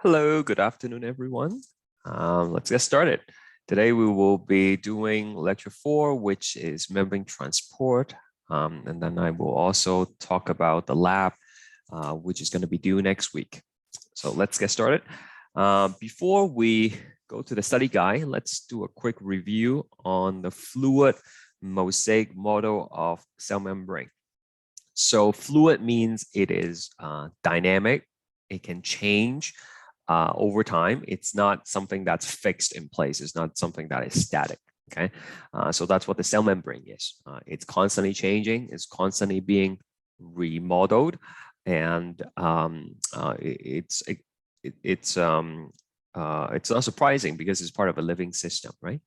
Hello, good afternoon, everyone. Let's get started. Today we will be doing lecture 4, which is membrane transport. And then I will also talk about the lab, which is going to be due next week. So let's get started. Before we go to the study guide, let's do a quick review on the fluid mosaic model of cell membrane. So fluid means it is dynamic. It can change over time. It's not something that's fixed in place. It's not something that is static. Okay, so that's what the cell membrane is. It's constantly changing. It's constantly being remodeled, and it's not surprising because it's part of a living system, right?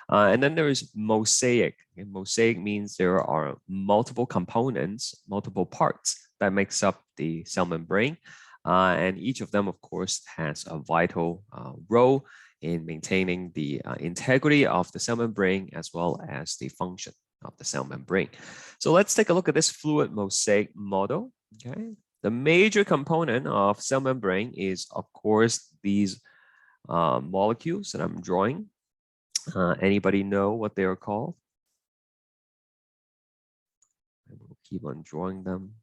And then there is mosaic. And mosaic means there are multiple components, multiple parts that makes up the cell membrane. And each of them, of course, has a vital role in maintaining the integrity of the cell membrane as well as the function of the cell membrane. So let's take a look at this fluid mosaic model. Okay, the major component of cell membrane is, of course, these molecules that I'm drawing. Anybody know what they are called? I will keep on drawing them.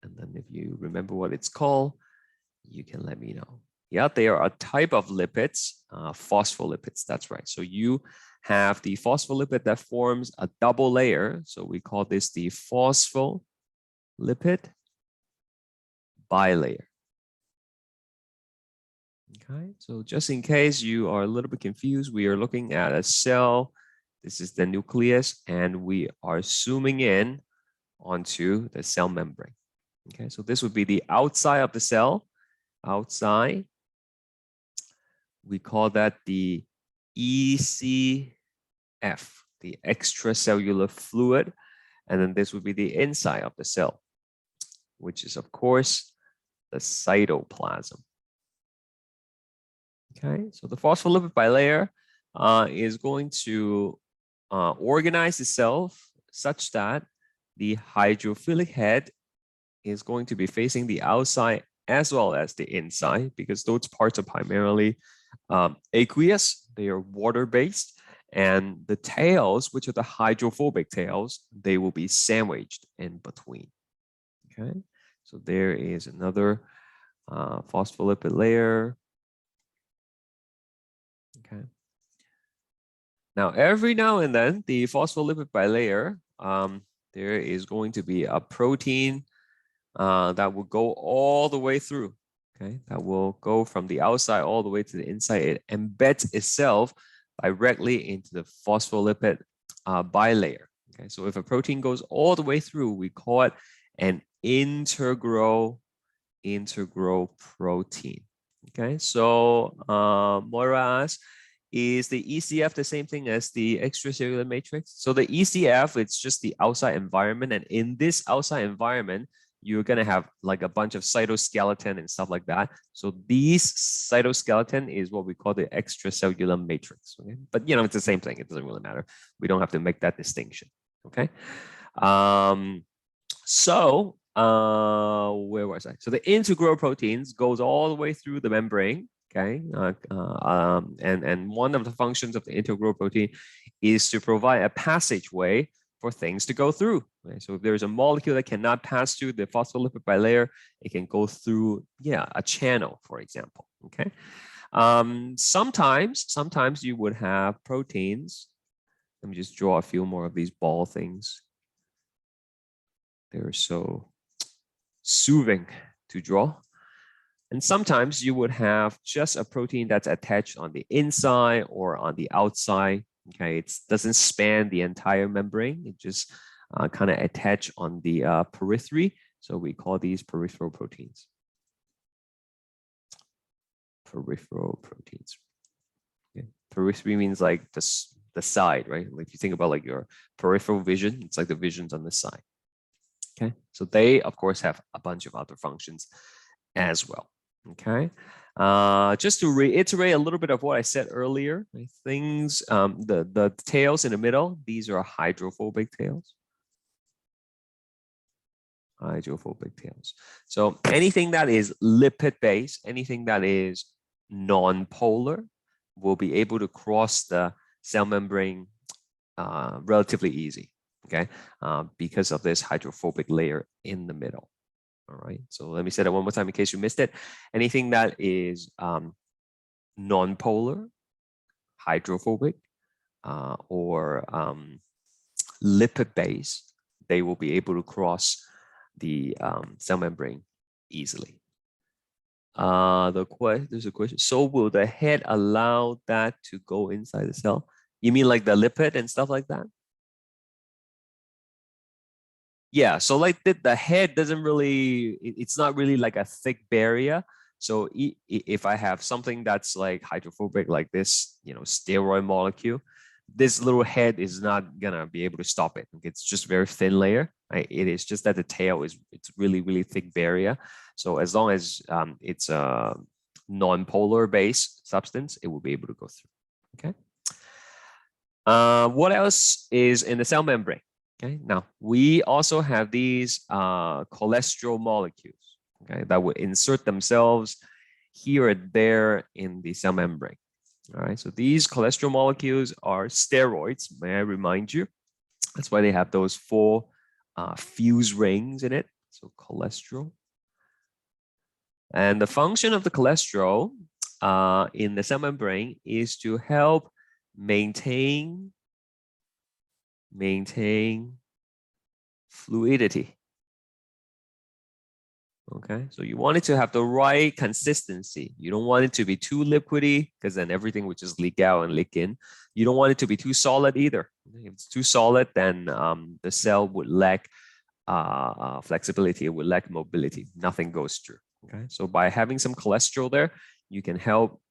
And then if you remember what it's called, you can let me know. Yeah, they are a type of lipids, phospholipids. That's right. So you have the phospholipid that forms a double layer. So we call this the phospholipid bilayer. Okay, so just in case you are a little bit confused, we are looking at a cell. This is the nucleus, and we are zooming in onto the cell membrane. Okay, so this would be the outside of the cell. Outside, we call that the ECF, the extracellular fluid. And then this would be the inside of the cell, which is, of course, the cytoplasm. Okay, so the phospholipid bilayer is going to organize itself such that the hydrophilic head is going to be facing the outside as well as the inside, because those parts are primarily aqueous. They are water-based, and the tails, which are the hydrophobic tails, they will be sandwiched in between. Okay, so there is another phospholipid layer. Okay. Now, every now and then, the phospholipid bilayer, there is going to be a protein that will go all the way through. Okay, that will go from the outside all the way to the inside. It embeds itself directly into the phospholipid bilayer. Okay, so if a protein goes all the way through, we call it an integral protein. Okay, so Moira asks, is the ECF the same thing as the extracellular matrix? So the ECF, it's just the outside environment, and in this outside environment, you're going to have like a bunch of cytoskeleton and stuff like that. So these cytoskeleton is what we call the extracellular matrix. Okay, but you know, it's the same thing. It doesn't really matter. We don't have to make that distinction. Okay. Where was I? So the integral proteins goes all the way through the membrane. Okay, and one of the functions of the integral protein is to provide a passageway for things to go through. Okay? So if there's a molecule that cannot pass through the phospholipid bilayer, it can go through, a channel, for example. Okay. Sometimes you would have proteins. Let me just draw a few more of these ball things. They're so soothing to draw. And sometimes you would have just a protein that's attached on the inside or on the outside. Okay, it doesn't span the entire membrane. It just kind of attach on the periphery. So we call these peripheral proteins. Peripheral proteins. Okay. Periphery means like the side, right? Like if you think about like your peripheral vision, it's like the visions on the side. Okay, so they, of course, have a bunch of other functions as well. Okay, just to reiterate a little bit of what I said earlier, things, the tails in the middle, these are hydrophobic tails. hydrophobic tails. So anything that is lipid based, anything that is non-polar will be able to cross the cell membrane relatively easy, okay, because of this hydrophobic layer in the middle. All right, so let me say that one more time in case you missed it. Anything that is non-polar, hydrophobic, or lipid based, they will be able to cross the cell membrane easily. There's a question. So will the head allow that to go inside the cell? You mean like the lipid and stuff like that? Yeah, so like the head doesn't really, it's not really like a thick barrier. So if I have something that's like hydrophobic, like this, steroid molecule, this little head is not gonna be able to stop it. It's just very thin layer. Right? It is just that the tail it's really, really thick barrier. So as long as it's a non-polar based substance, it will be able to go through. Okay. What else is in the cell membrane? Okay, now we also have these cholesterol molecules, okay, that will insert themselves here or there in the cell membrane. All right, so these cholesterol molecules are steroids, may I remind you. That's why they have those 4 fuse rings in it, so cholesterol. And the function of the cholesterol in the cell membrane is to help maintain fluidity. Okay, so you want it to have the right consistency. You don't want it to be too liquidy because then everything would just leak out and leak in. You don't want it to be too solid either. If it's too solid, then the cell would lack flexibility. It would lack mobility. Nothing goes through. Okay, so by having some cholesterol there, you can help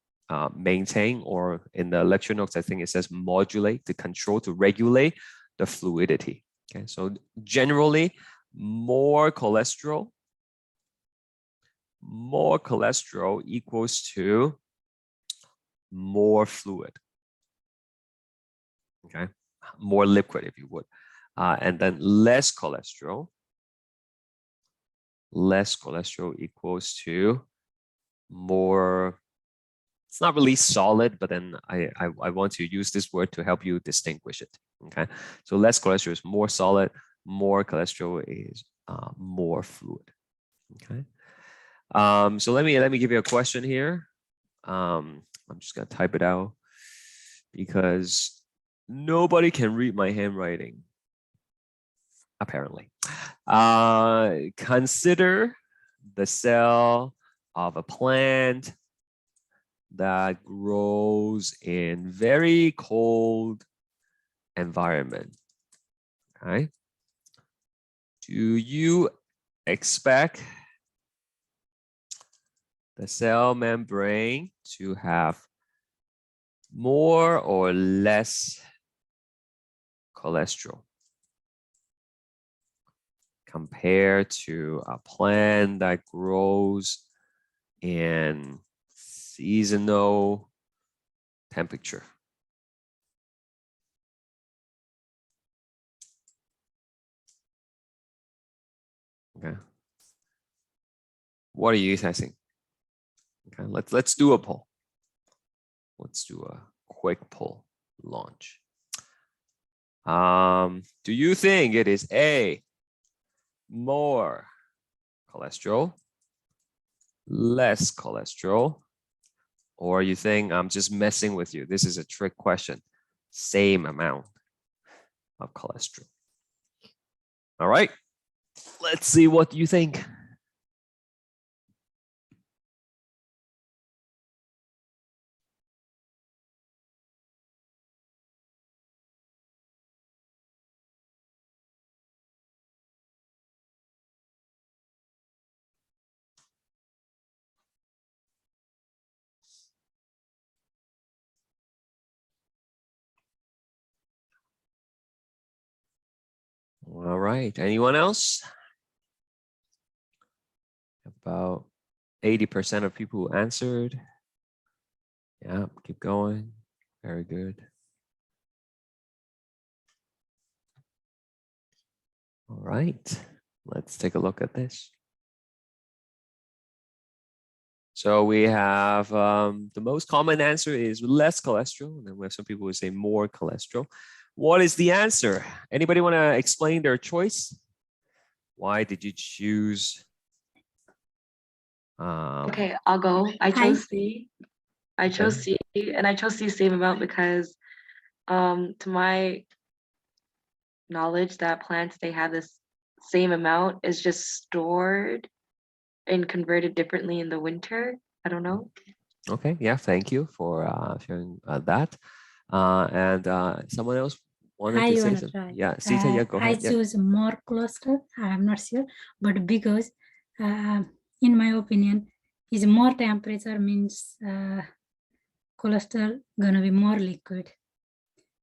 maintain, or in the lecture notes, I think it says modulate, to control, to regulate the fluidity. Okay, so generally, more cholesterol equals to more fluid. Okay, more liquid, if you would. And then less cholesterol equals to more, it's not really solid, but then I want to use this word to help you distinguish it. Okay, so less cholesterol is more solid, more cholesterol is more fluid. Okay, so let me give you a question here. I'm just gonna type it out because nobody can read my handwriting, apparently. Consider the cell of a plant that grows in very cold environment. Okay. Do you expect the cell membrane to have more or less cholesterol compared to a plant that grows in seasonal temperature? Okay. What are you guys think? Okay, let's do a poll. Let's do a quick poll launch. Do you think it is A, more cholesterol, less cholesterol, or you think I'm just messing with you? This is a trick question. Same amount of cholesterol. All right, let's see what you think. All right, anyone else? About 80% of people who answered. Yeah, keep going. Very good. All right. Let's take a look at this. So we have the most common answer is less cholesterol, and then we have some people who say more cholesterol. What is the answer? Anybody want to explain their choice? Why did you choose? Okay, I'll go. I chose C. I chose C, and I chose C same amount because to my knowledge that plants, they have this same amount is just stored and converted differently in the winter. I don't know. Okay, yeah, thank you for sharing that. And someone else wanted to say something? Try. Yeah, Sita, yeah, go ahead. I choose more cholesterol. I'm not sure, but because in my opinion, is more temperature means cholesterol gonna be more liquid.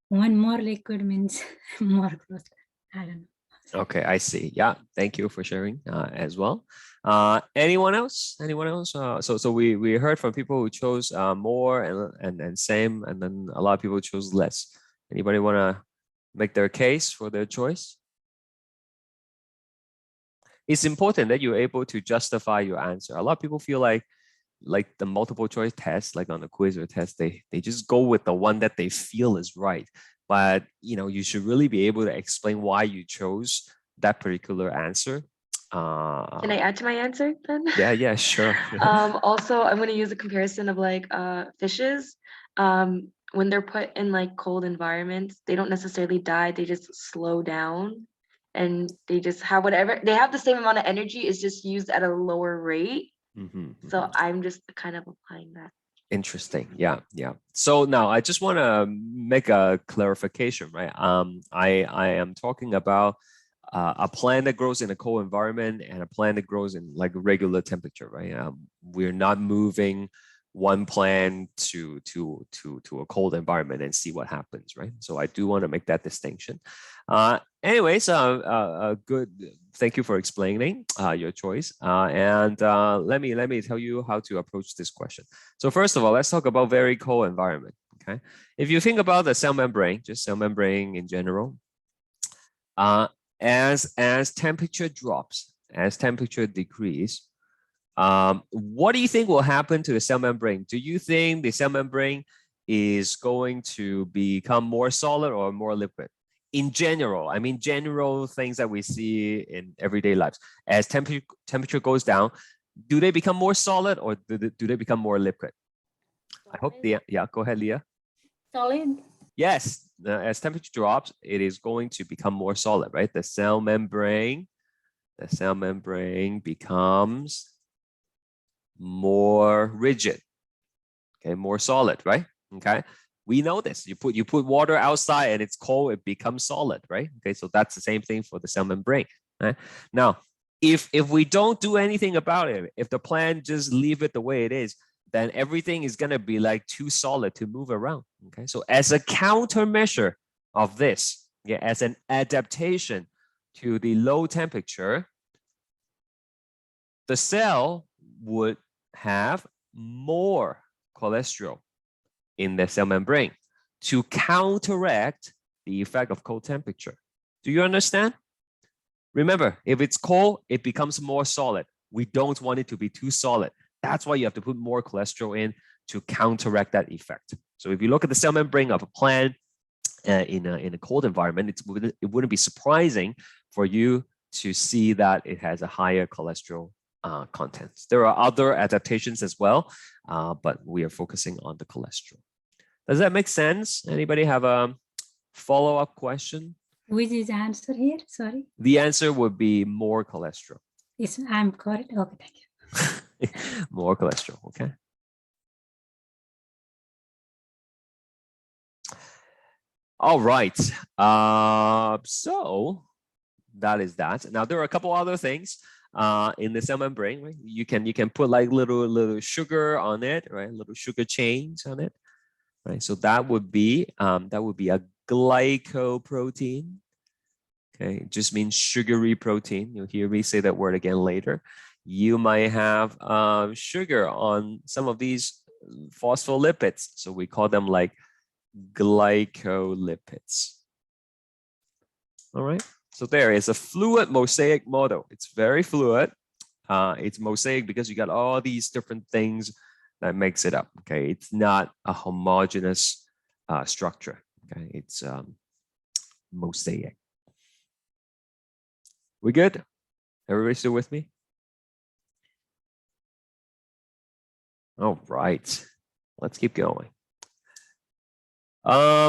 One more liquid means more cholesterol. I don't know. Okay, I see. Yeah, thank you for sharing as well. Anyone else? Anyone else? So we heard from people who chose more and same, and then a lot of people chose less. Anybody want to make their case for their choice? It's important that you're able to justify your answer. A lot of people feel like the multiple choice test, like on the quiz or test, they just go with the one that they feel is right. But you should really be able to explain why you chose that particular answer. Can I add to my answer then? Yeah, sure. Also, I'm going to use a comparison of like fishes. When they're put in like cold environments, they don't necessarily die, they just slow down, and they just have whatever, they have the same amount of energy, it's just used at a lower rate. So I'm just kind of applying that. Interesting. Yeah. So now I just want to make a clarification, right? I am talking about a plant that grows in a cold environment and a plant that grows in like regular temperature, right? We're not moving one plant to a cold environment and see what happens, right? So I do want to make that distinction. Anyways, good. Thank you for explaining your choice. And let me tell you how to approach this question. So first of all, let's talk about very cold environment. Okay, if you think about the cell membrane, just cell membrane in general, as temperature drops, as temperature decrease, what do you think will happen to the cell membrane? Do you think the cell membrane is going to become more solid or more liquid? In general, I mean general things that we see in everyday lives. As temperature goes down, do they become more solid or do they become more liquid? I hope yeah, go ahead, Leah. Solid. Yes, as temperature drops, it is going to become more solid, right? The cell membrane becomes more rigid, okay, more solid, right? Okay, we know this. You put water outside and it's cold, it becomes solid, right? Okay, so that's the same thing for the cell membrane. Right? Now, if we don't do anything about it, if the plant just leave it the way it is, then everything is gonna be like too solid to move around. Okay, so as a countermeasure of this, yeah, as an adaptation to the low temperature, the cell would have more cholesterol in the cell membrane to counteract the effect of cold temperature. Do you understand? Remember, if it's cold, it becomes more solid. We don't want it to be too solid. That's why you have to put more cholesterol in to counteract that effect. So if you look at the cell membrane of a plant in a cold environment, it wouldn't be surprising for you to see that it has a higher cholesterol contents. There are other adaptations as well, but we are focusing on the cholesterol. Does that make sense? Anybody have a follow-up question? Which is the answer here? Sorry. The answer would be more cholesterol. Yes, I'm correct. Okay, thank you. More cholesterol, okay. All right. So that is that. Now there are a couple other things in the cell membrane, right? You can put like little sugar on it, right? Little sugar chains on it, right? So that would be a glycoprotein. Okay, it just means sugary protein. You'll hear me say that word again later. You might have sugar on some of these phospholipids, so we call them like glycolipids. All right. So there is a fluid mosaic model. It's very fluid. It's mosaic because you got all these different things that makes it up. Okay, it's not a homogeneous structure. Okay, it's mosaic. We good? Everybody still with me? All right, let's keep going.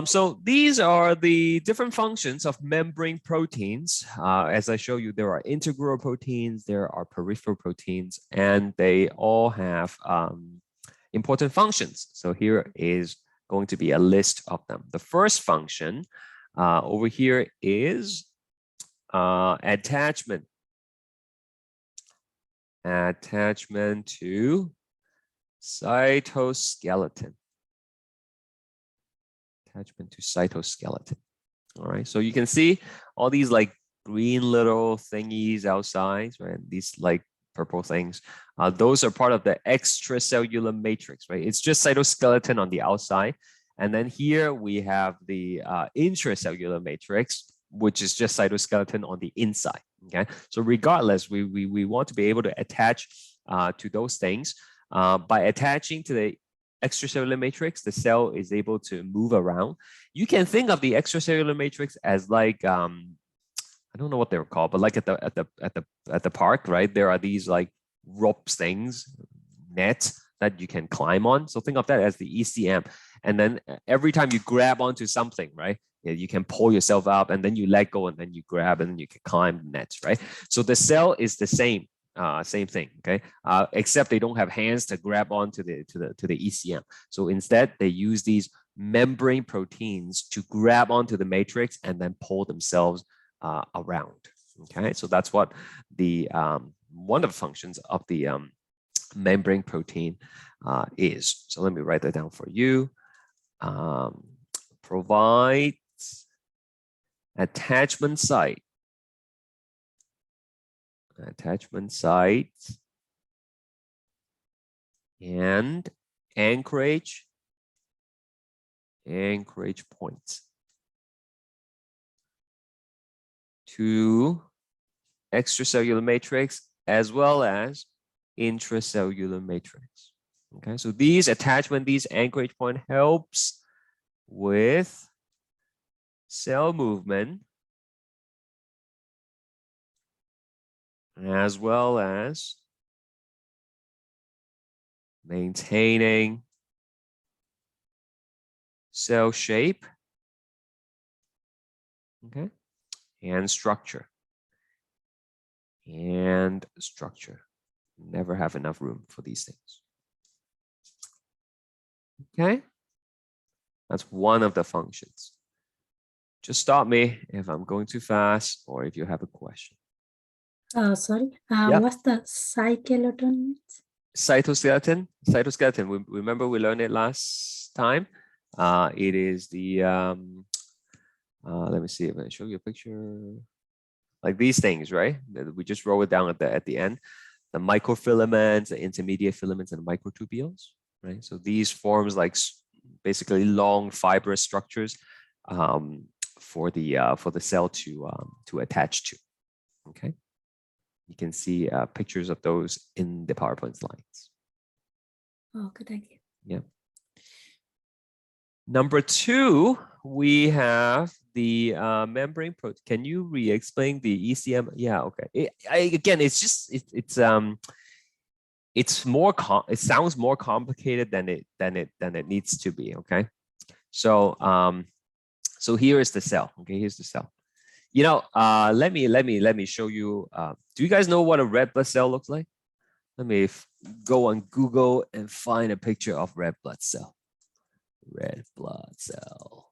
So these are the different functions of membrane proteins. As I show you, there are integral proteins, there are peripheral proteins, and they all have important functions. So here is going to be a list of them. The first function over here is attachment. Attachment to cytoskeleton. Attachment to cytoskeleton. All right, so you can see all these like green little thingies outside, right? These like purple things. Those are part of the extracellular matrix, right? It's just cytoskeleton on the outside. And then here we have the intracellular matrix, which is just cytoskeleton on the inside. Okay, so regardless, we want to be able to attach to those things. By attaching to the extracellular matrix, the cell is able to move around. You can think of the extracellular matrix as like I don't know what they're called, but like at the park, right? There are these like ropes things, nets that you can climb on. So think of that as the ECM. And then every time you grab onto something, right? You can pull yourself up, and then you let go, and then you grab, and then you can climb the nets, right? So the cell is the same. Same thing, okay? Except they don't have hands to grab onto the ECM. So instead, they use these membrane proteins to grab onto the matrix and then pull themselves around. Okay, so that's what the one of the functions of the membrane protein is. So let me write that down for you. Provides attachment site. Attachment sites and anchorage points to extracellular matrix as well as intracellular matrix. Okay, so these anchorage point helps with cell movement as well as maintaining cell shape, okay, and structure. Never have enough room for these things. Okay, that's one of the functions. Just stop me if I'm going too fast or if you have a question. Sorry, Yep. what's the skeleton? Cytoskeleton. Remember we learned it last time. It is the let me see if I can show you a picture. Like these things, right? We just roll it down at the end. The microfilaments, the intermediate filaments, and the microtubules, right? So these forms like basically long fibrous structures for the cell to attach to. Okay. You can see pictures of those in the PowerPoint slides. Okay, thank you. Yeah. Number two, we have the membrane protein. Can you re-explain the ECM? Yeah, okay. Again, it's just it sounds more complicated than it needs to be. Okay, so so here is the cell. Okay, here's the cell. You know, let me show you. Do you guys know what a red blood cell looks like? Let me go on Google and find a picture of red blood cell. Red blood cell.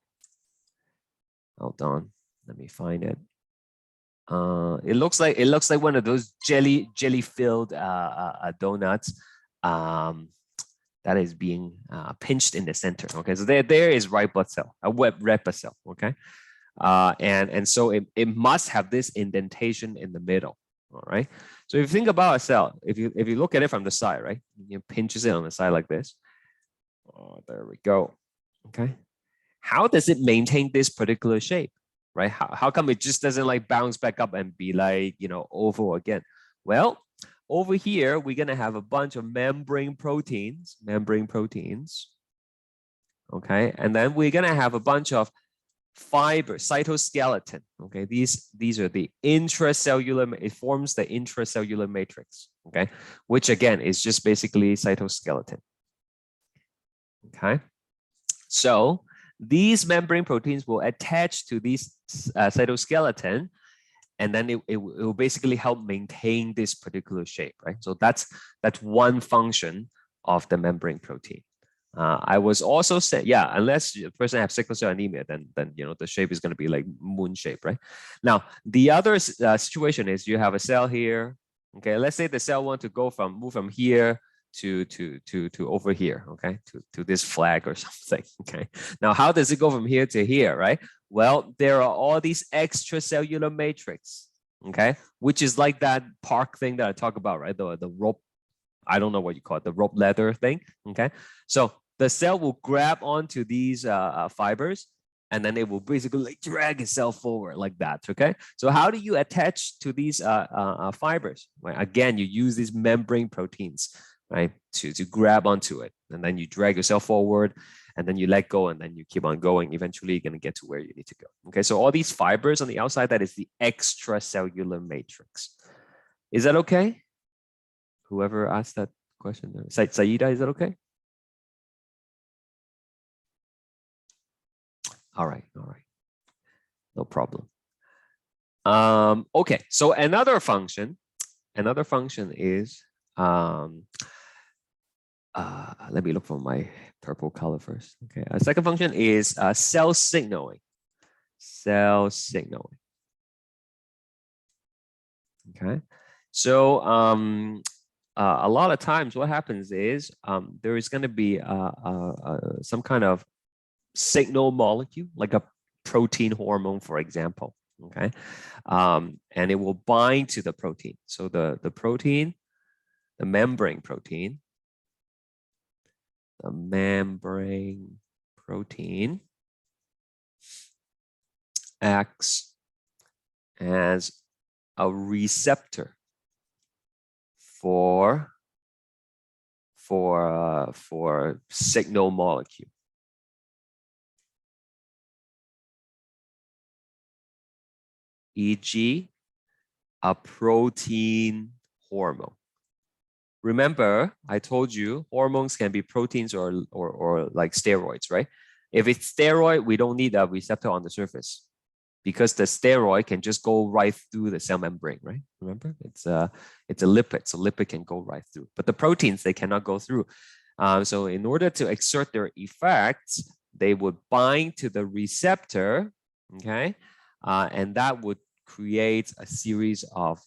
Hold on, let me find it. It looks like one of those jelly filled donuts that is being pinched in the center. Okay, so there is red blood cell, a red blood cell. Okay. And so it must have this indentation in the middle. All right. So if you think about a cell, if you look at it from the side, right, you pinches it on the side like this. Oh, there we go. Okay. How does it maintain this particular shape? right? How come it just doesn't like bounce back up and be like, you know, oval again? Well, over here, we're going to have a bunch of membrane proteins, okay? And then we're going to have a bunch of fiber, cytoskeleton, okay? These are the intracellular, it forms the intracellular matrix, okay? Which again is just basically cytoskeleton, okay? So these membrane proteins will attach to these cytoskeleton, and then it will basically help maintain this particular shape, right? So that's one function of the membrane protein. I was also saying, yeah, unless the person has sickle cell anemia, then you know the shape is going to be like moon shape, right? Now the other situation is you have a cell here. Okay, let's say the cell want to move from here to over here, okay, to this flag or something. Okay, now how does it go from here to here, right? Well, there are all these extracellular matrix, okay, which is like that park thing that I talk about, right? The rope, I don't know what you call it, the rope ladder thing, okay? So the cell will grab onto these fibers, and then it will basically like drag itself forward like that, okay? So how do you attach to these fibers? Right? Again, you use these membrane proteins, right, to grab onto it, and then you drag yourself forward, and then you let go, and then you keep on going. Eventually, you're going to get to where you need to go. Okay, so all these fibers on the outside, that is the extracellular matrix. Is that okay? Whoever asked that question, Saida, is that okay? All right, no problem. Okay, so another function is let me look for my purple color first. Okay, a second function is cell signaling. Okay, so a lot of times what happens is there is going to be some kind of signal molecule, like a protein hormone, for example. Okay, and it will bind to the protein. So the protein, the membrane protein, acts as a receptor for signal molecule. E.g., a protein hormone. Remember, I told you hormones can be proteins or like steroids, right? If it's steroid, we don't need a receptor on the surface because the steroid can just go right through the cell membrane, right? Remember, it's a lipid, so lipid can go right through. But the proteins, they cannot go through. So in order to exert their effects, they would bind to the receptor, okay? And that would create a series of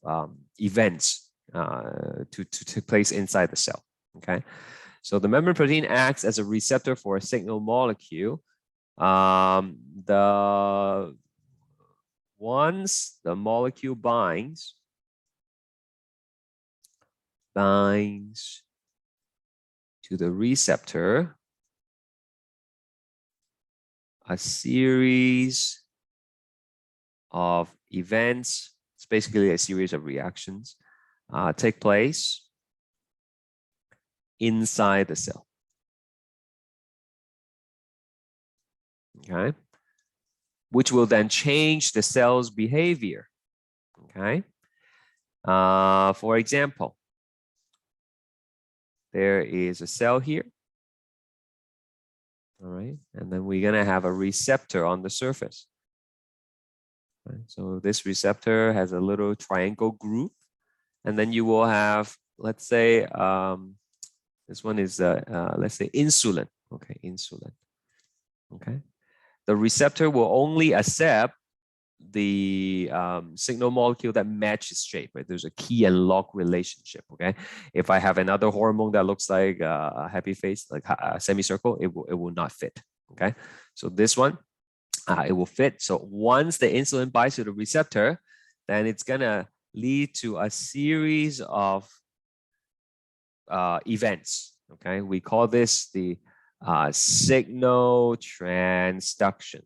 events to take place inside the cell, okay? So the membrane protein acts as a receptor for a signal molecule. Once the molecule binds to the receptor, a series of events, it's basically a series of reactions, take place inside the cell. Okay, which will then change the cell's behavior. Okay, for example, there is a cell here. All right, and then we're gonna have a receptor on the surface. Right? So this receptor has a little triangle groove, and then you will have, let's say, this one is let's say insulin. Okay, insulin. Okay, the receptor will only accept the signal molecule that matches shape, right? There's a key and log relationship, okay? If I have another hormone that looks like a happy face, like a semicircle, it will not fit, okay? So this one, it will fit. So once the insulin binds to the receptor, then it's gonna lead to a series of events, okay? We call this the signal transduction.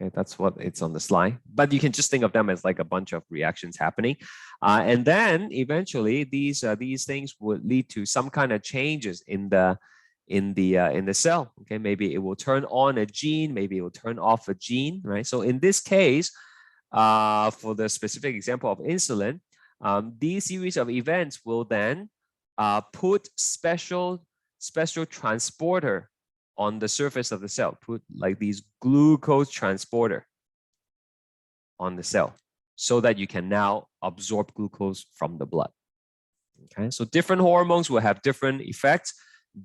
Okay, that's what it's on the slide. But you can just think of them as like a bunch of reactions happening. And then eventually these things would lead to some kind of changes in the cell. Okay, maybe it will turn on a gene, maybe it will turn off a gene, right? So in this case, for the specific example of insulin, these series of events will then put special transporter on the surface of the cell, put like these glucose transporter on the cell so that you can now absorb glucose from the blood. Okay, so different hormones will have different effects,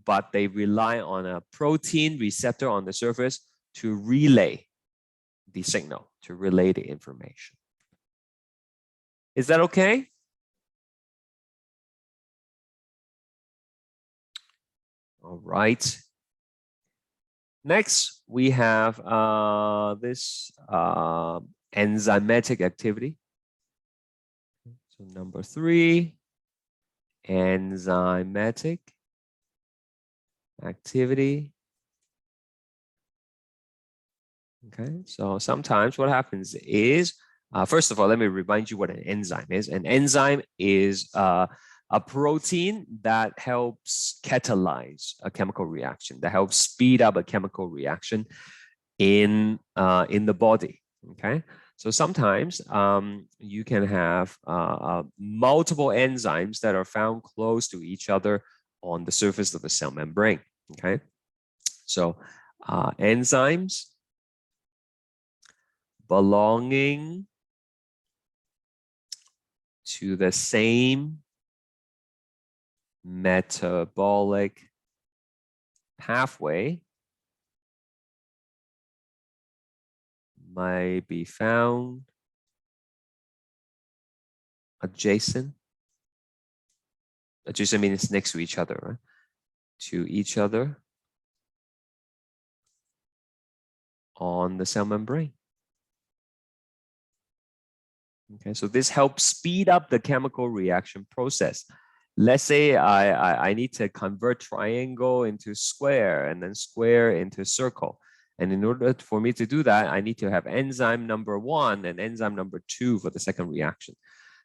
but they rely on a protein receptor on the surface to relay the signal, to relay the information. Is that okay? All right. Next, we have this enzymatic activity. So number 3, enzymatic activity. Okay, so sometimes what happens is, first of all, let me remind you what an enzyme is. An enzyme is a protein that helps catalyze a chemical reaction, that helps speed up a chemical reaction in the body. Okay, so sometimes you can have multiple enzymes that are found close to each other on the surface of the cell membrane. Okay, so enzymes belonging to the same metabolic pathway may be found adjacent. Adjacent means next to each other, right? To each other on the cell membrane. Okay, so this helps speed up the chemical reaction process. Let's say I need to convert triangle into square and then square into circle. And in order for me to do that, I need to have enzyme number 1 and enzyme number 2 for the second reaction.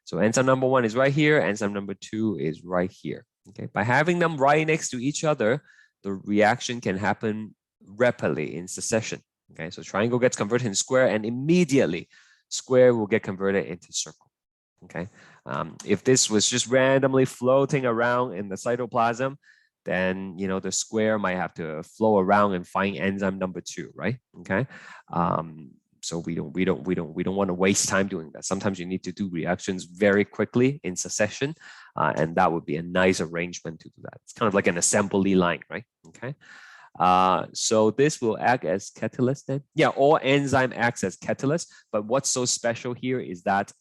So enzyme number 1 is right here, enzyme number 2 is right here. Okay, by having them right next to each other, the reaction can happen rapidly in succession. Okay, so triangle gets converted into square and immediately square will get converted into circle. Okay, if this was just randomly floating around in the cytoplasm, then the square might have to flow around and find enzyme number 2, right? Okay, so we don't want to waste time doing that. Sometimes you need to do reactions very quickly in succession, and that would be a nice arrangement to do that. It's kind of like an assembly line, right? Okay. So this will act as catalyst then. Yeah, all enzyme acts as catalyst, but what's so special here is that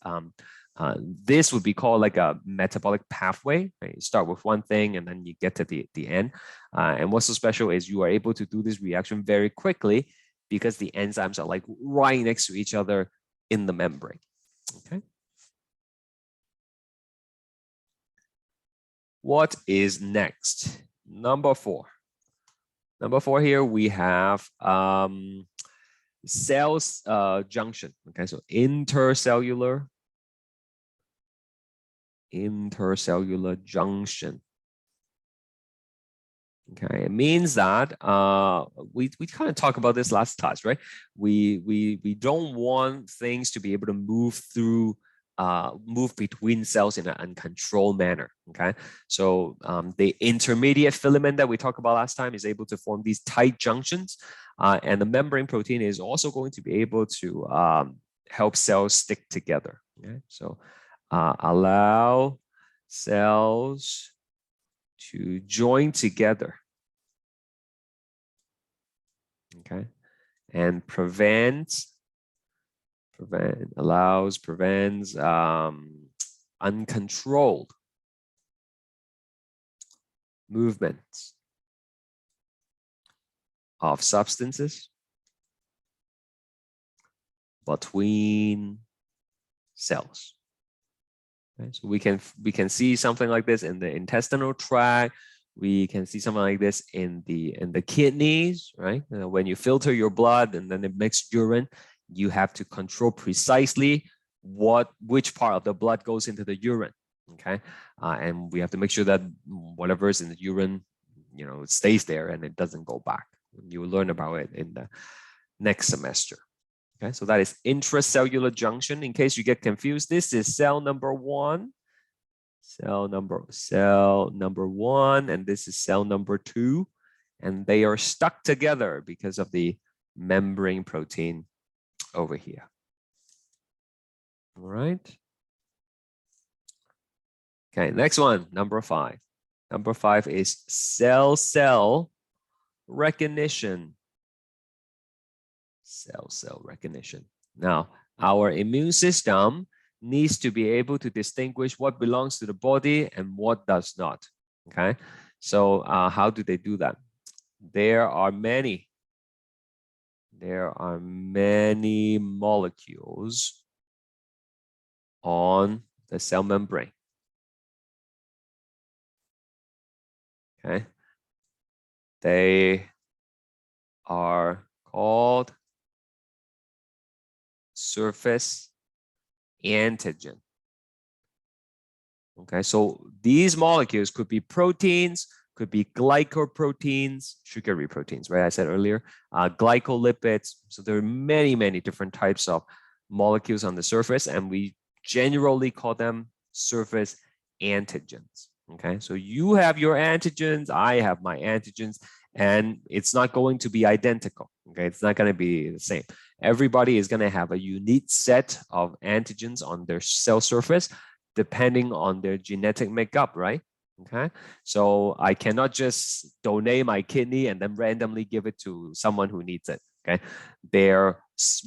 this would be called like a metabolic pathway. Right? You start with one thing and then you get to the end. And what's so special is you are able to do this reaction very quickly because the enzymes are like right next to each other in the membrane. Okay. What is next? Number 4. Number 4 here, we have cells junction. Okay, so intercellular junction. Okay, it means that we kind of talked about this last class, right? We don't want things to be able to move through move between cells in an uncontrolled manner. Okay, so the intermediate filament that we talked about last time is able to form these tight junctions, and the membrane protein is also going to be able to help cells stick together. Okay, so allow cells to join together. Okay, and prevents uncontrolled movements of substances between cells. Okay, so we can see something like this in the intestinal tract. We can see something like this in the kidneys, right? When you filter your blood and then it makes urine, you have to control precisely which part of the blood goes into the urine. Okay, and we have to make sure that whatever is in the urine, it stays there and it doesn't go back. You will learn about it in the next semester. Okay, so that is intracellular junction. In case you get confused, this is cell number 1, cell number 1, and this is cell number 2, and they are stuck together because of the membrane protein over here. All right. Okay, next one, number 5. Number 5 is cell recognition. Cell recognition. Now, our immune system needs to be able to distinguish what belongs to the body and what does not. Okay, so how do they do that? There are many molecules on the cell membrane. Okay, they are called surface antigen. Okay, so these molecules could be proteins, could be glycoproteins, sugary proteins, right? I said earlier, glycolipids. So there are many different types of molecules on the surface, and we generally call them surface antigens. Okay, so you have your antigens, I have my antigens, and it's not going to be identical. Okay, it's not going to be the same. Everybody is going to have a unique set of antigens on their cell surface, depending on their genetic makeup, right? Okay, so I cannot just donate my kidney and then randomly give it to someone who needs it. Okay, their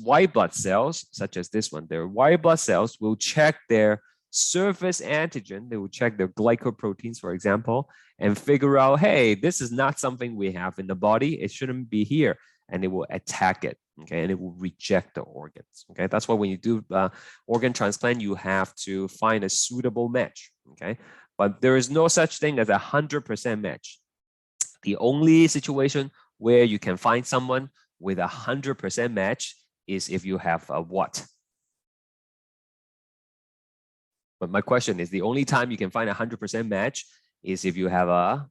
white blood cells, such as this one, their white blood cells will check their surface antigen. They will check their glycoproteins, for example, and figure out, hey, this is not something we have in the body. It shouldn't be here, and it will attack it. Okay, and it will reject the organs. Okay, that's why when you do organ transplant, you have to find a suitable match. Okay, but there is no such thing as 100% match. The only situation where you can find someone with 100% match is if you have a what? But my question is, the only time you can find 100% match is if you have a,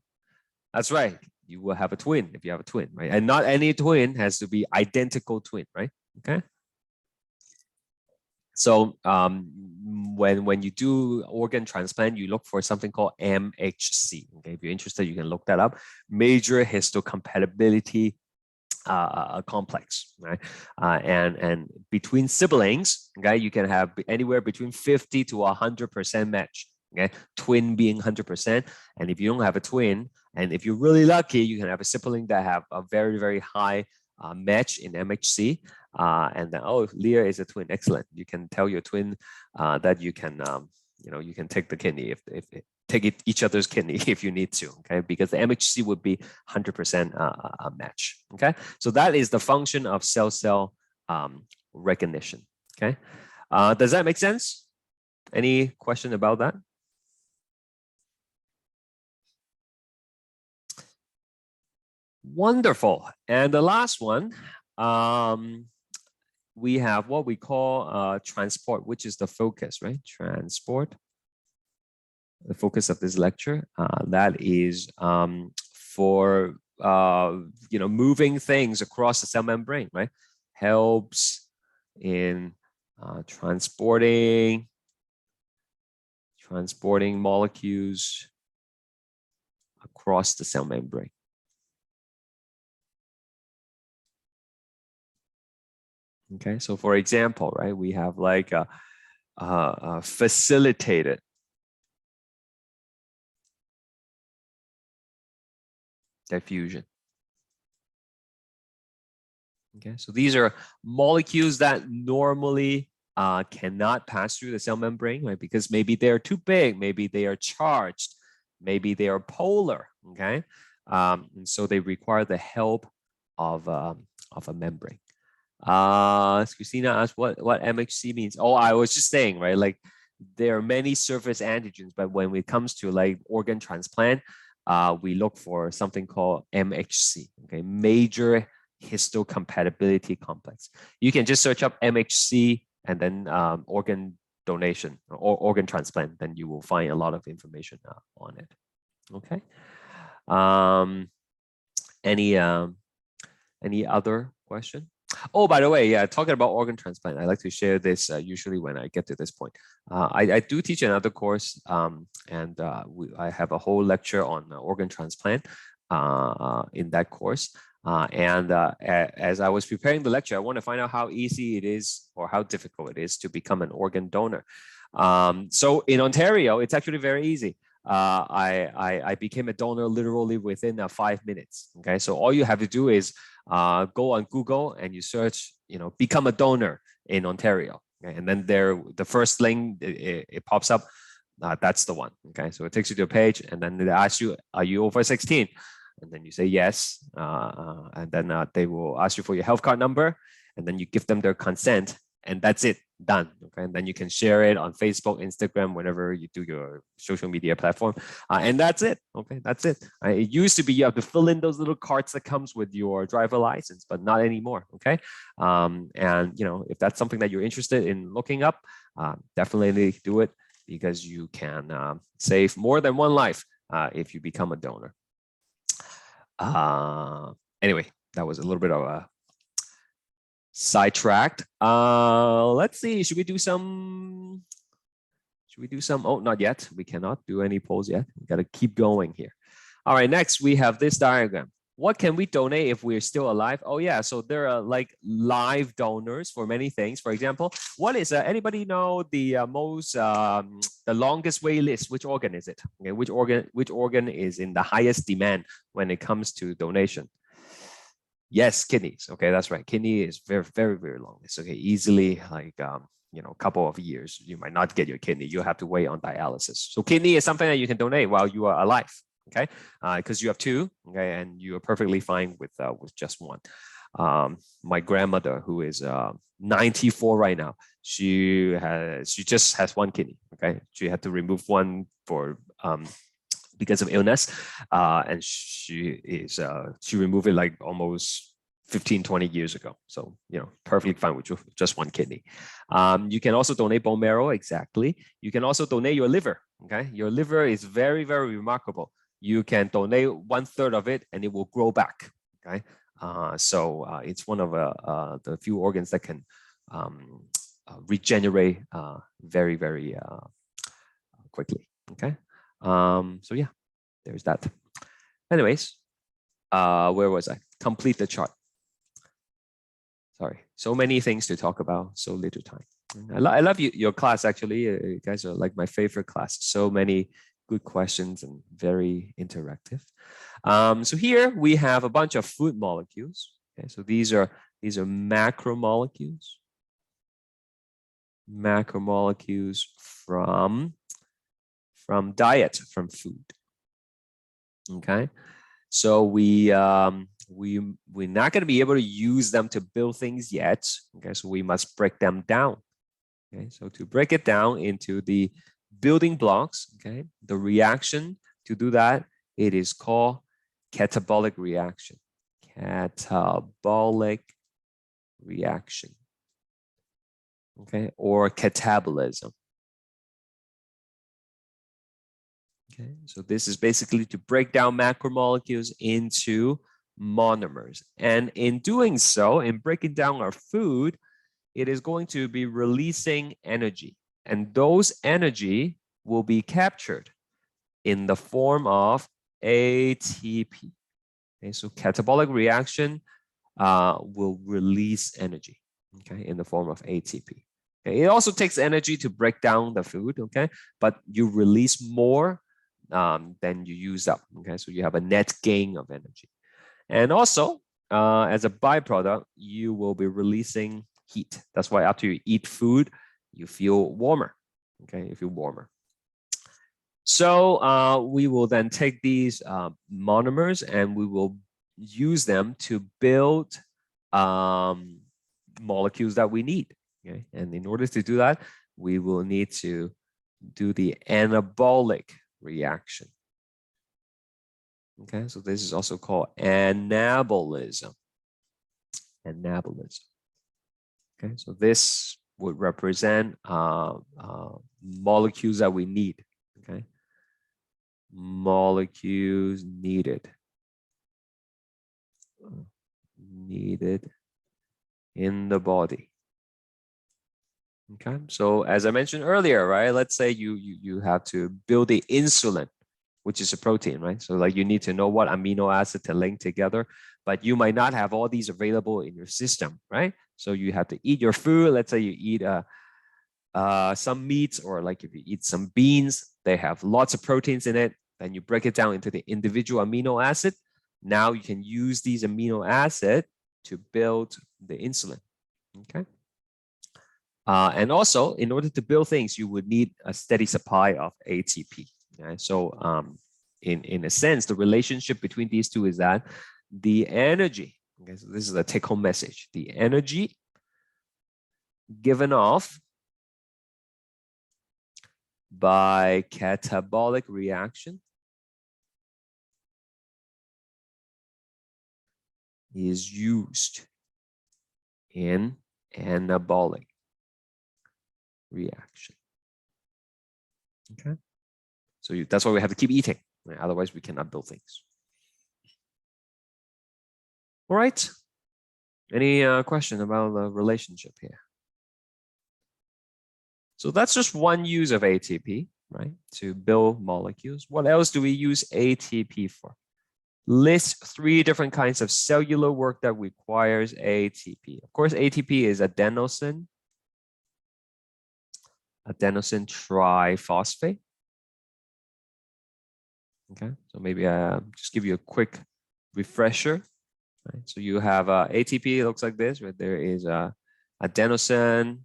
that's right, you will have a twin if you have a twin, right? And not any twin has to be identical twin, right? Okay. So when you do organ transplant, you look for something called MHC. Okay, if you're interested, you can look that up. Major histocompatibility complex, right? And between siblings, okay, you can have anywhere between 50 to 100% match. Okay, twin being 100%, and if you don't have a twin, and if you're really lucky, you can have a sibling that have a very high match in MHC, and then Leah is a twin. Excellent. You can tell your twin that you can you can take the kidney if take each other's kidney if you need to. Okay, because the MHC would be 100% a match. Okay, so that is the function of cell recognition. Okay, does that make sense? Any question about that? Wonderful. And the last one, we have what we call transport, which is the focus, right? Transport, the focus of this lecture. That is for moving things across the cell membrane, right? Helps in transporting molecules across the cell membrane. Okay, so for example, right, we have like a facilitated diffusion. Okay, so these are molecules that normally cannot pass through the cell membrane, right? Because maybe they're too big, maybe they are charged, maybe they are polar. Okay, and so they require the help of a membrane. Christina asked what MHC means. Oh, I was just saying, right? Like there are many surface antigens, but when it comes to like organ transplant, we look for something called MHC. Okay, major histocompatibility complex. You can just search up MHC and then organ donation or organ transplant, then you will find a lot of information on it. Okay. Any other question? Oh, by the way, yeah, talking about organ transplant, I like to share this usually when I get to this point. I do teach another course, and I have a whole lecture on organ transplant in that course. As I was preparing the lecture, I want to find out how easy it is or how difficult it is to become an organ donor. So in Ontario, it's actually very easy. I became a donor literally within 5 minutes. Okay, so all you have to do is go on Google and you search, become a donor in Ontario. Okay? And then the first link it pops up. That's the one. Okay, so it takes you to a page, and then they ask you, "Are you over 16?" And then you say yes, and then they will ask you for your health card number, and then you give them their consent, and that's it, done. Okay, and then you can share it on Facebook, Instagram, whenever you do your social media platform, and that's it. Okay, that's it. It used to be you have to fill in those little cards that comes with your driver license, but not anymore. Okay, and if that's something that you're interested in looking up, definitely do it, because you can save more than one life if you become a donor. Anyway, that was a little bit of a sidetracked. Let's see, should we do some, oh, not yet. We cannot do any polls yet. We got to keep going here. All right, next we have this diagram. What can we donate if we're still alive? Oh yeah, so there are like live donors for many things. For example, what is anybody know the the longest wait list? Which organ is it? Okay, which organ is in the highest demand when it comes to donation? Yes, kidneys. Okay, that's right. Kidney is very, very, very long. It's okay, easily like a couple of years. You might not get your kidney. You have to wait on dialysis. So kidney is something that you can donate while you are alive. Okay, because you have two, okay, and you are perfectly fine with just one. My grandmother, who is 94 right now, she just has one kidney. Okay, she had to remove one for because of illness, and she removed it like almost 15-20 years ago. So perfectly fine with just one kidney. You can also donate bone marrow. Exactly. You can also donate your liver. Okay, your liver is very, very remarkable. You can donate 1/3 of it and it will grow back. Okay, so it's one of the few organs that can regenerate very, very quickly. Okay, so yeah, there's that. Anyways, where was I? Complete the chart. Sorry, so many things to talk about, so little time. I love your class, actually. You guys are like my favorite class. So many good questions and very interactive. So here we have a bunch of food molecules. Okay, so these are macromolecules. Macromolecules from diet, from food. Okay, so we're not going to be able to use them to build things yet. Okay, so we must break them down. Okay, so to break it down into the building blocks, okay, the reaction to do that, it is called catabolic reaction. Catabolic reaction. Okay, or catabolism. Okay, so this is basically to break down macromolecules into monomers. And in doing so, in breaking down our food, it is going to be releasing energy. And those energy will be captured in the form of ATP. Okay, so catabolic reaction will release energy, okay, in the form of ATP. Okay, it also takes energy to break down the food, okay, but you release more than you use up. Okay, so you have a net gain of energy. And also, as a byproduct, you will be releasing heat. That's why after you eat food, you feel warmer. Okay, you feel warmer. So we will then take these monomers and we will use them to build molecules that we need. Okay, and in order to do that, we will need to do the anabolic reaction. Okay, so this is also called anabolism. anabolism. Okay, so this would represent molecules that we need. Okay, molecules needed in the body. Okay, so as I mentioned earlier, right? Let's say you have to build the insulin, which is a protein, right? So like you need to know what amino acid to link together, but you might not have all these available in your system, right? So you have to eat your food. Let's say you eat some meats, or like if you eat some beans, they have lots of proteins in it. Then you break it down into the individual amino acid. Now you can use these amino acid to build the insulin. Okay. And also, in order to build things, you would need a steady supply of ATP. Okay? So in a sense, the relationship between these two is that the energy, okay, so this is a take-home message, the energy given off by catabolic reaction is used in anabolic reaction. Okay, so that's why we have to keep eating, right? Otherwise we cannot build things. All right, any question about the relationship here? So that's just one use of ATP, right? To build molecules. What else do we use ATP for? List 3 different kinds of cellular work that requires ATP. Of course, ATP is adenosine triphosphate. Okay, so maybe just give you a quick refresher. Right? So you have ATP, it looks like this, right? There is adenosine,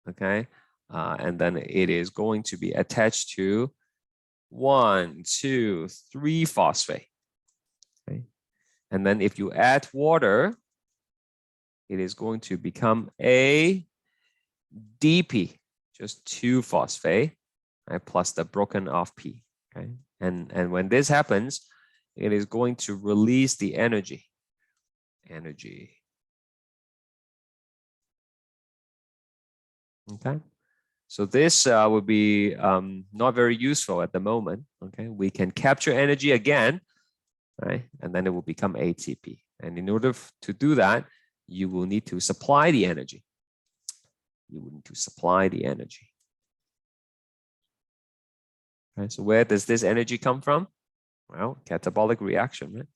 okay? And then it is going to be attached to 1, 2, 3 phosphate. Okay? And then if you add water, it is going to become ADP, just 2 phosphate, right? Plus the broken off P. Okay. And when this happens, it is going to release the energy. Okay. So this would be not very useful at the moment. Okay, we can capture energy again, right? And then it will become ATP. And in order to do that, you will need to supply the energy. Okay, so where does this energy come from? Well, catabolic reaction, right?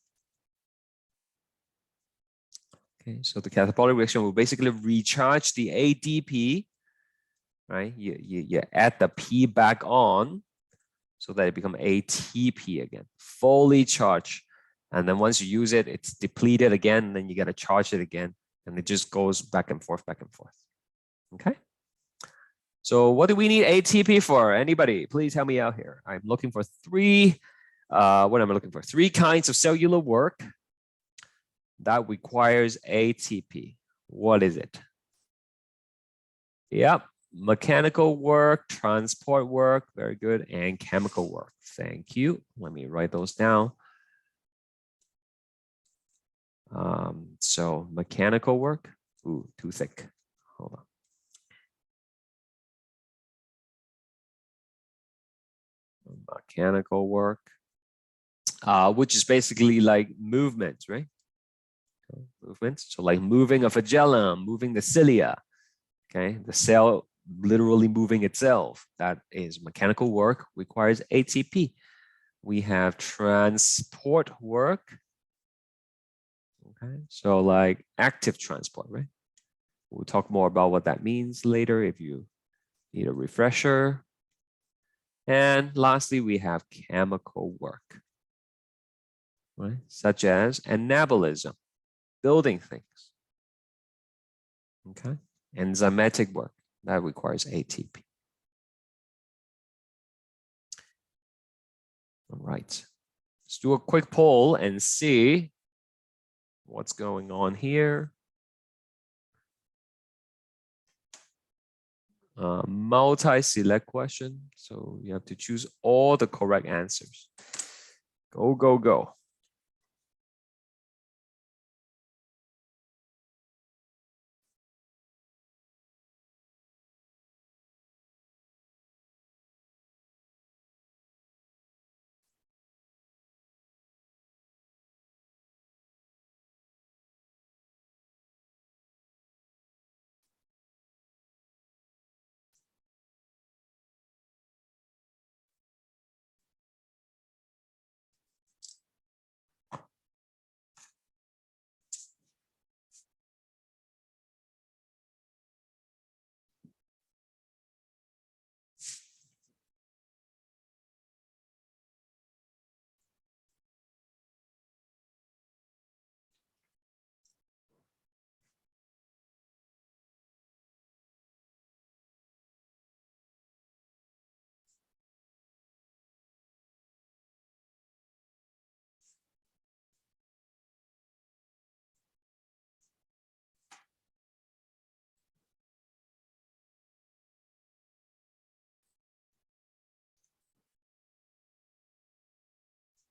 Okay, so the catabolic reaction will basically recharge the ADP, right? You add the P back on so that it becomes ATP again, fully charged. And then once you use it, it's depleted again, and then you got to charge it again. And it just goes back and forth, Okay. So what do we need ATP for? Anybody, please help me out here. I'm looking for 3, what am I looking for? 3 kinds of cellular work that requires ATP. What is it? Yep, mechanical work, transport work, very good, and chemical work. Thank you. Let me write those down. So mechanical work, ooh, too thick. Hold on. Mechanical work, which is basically like movements, right? Okay. Movements. So like moving a flagellum, moving the cilia. Okay, the cell literally moving itself. That is mechanical work, requires ATP. We have transport work. Okay, so like active transport, right? We'll talk more about what that means later if you need a refresher. And lastly, we have chemical work, right? Such as anabolism, building things. Okay, enzymatic work that requires ATP. All right, let's do a quick poll and see what's going on here. Multi-select question, so you have to choose all the correct answers. Go, go, go.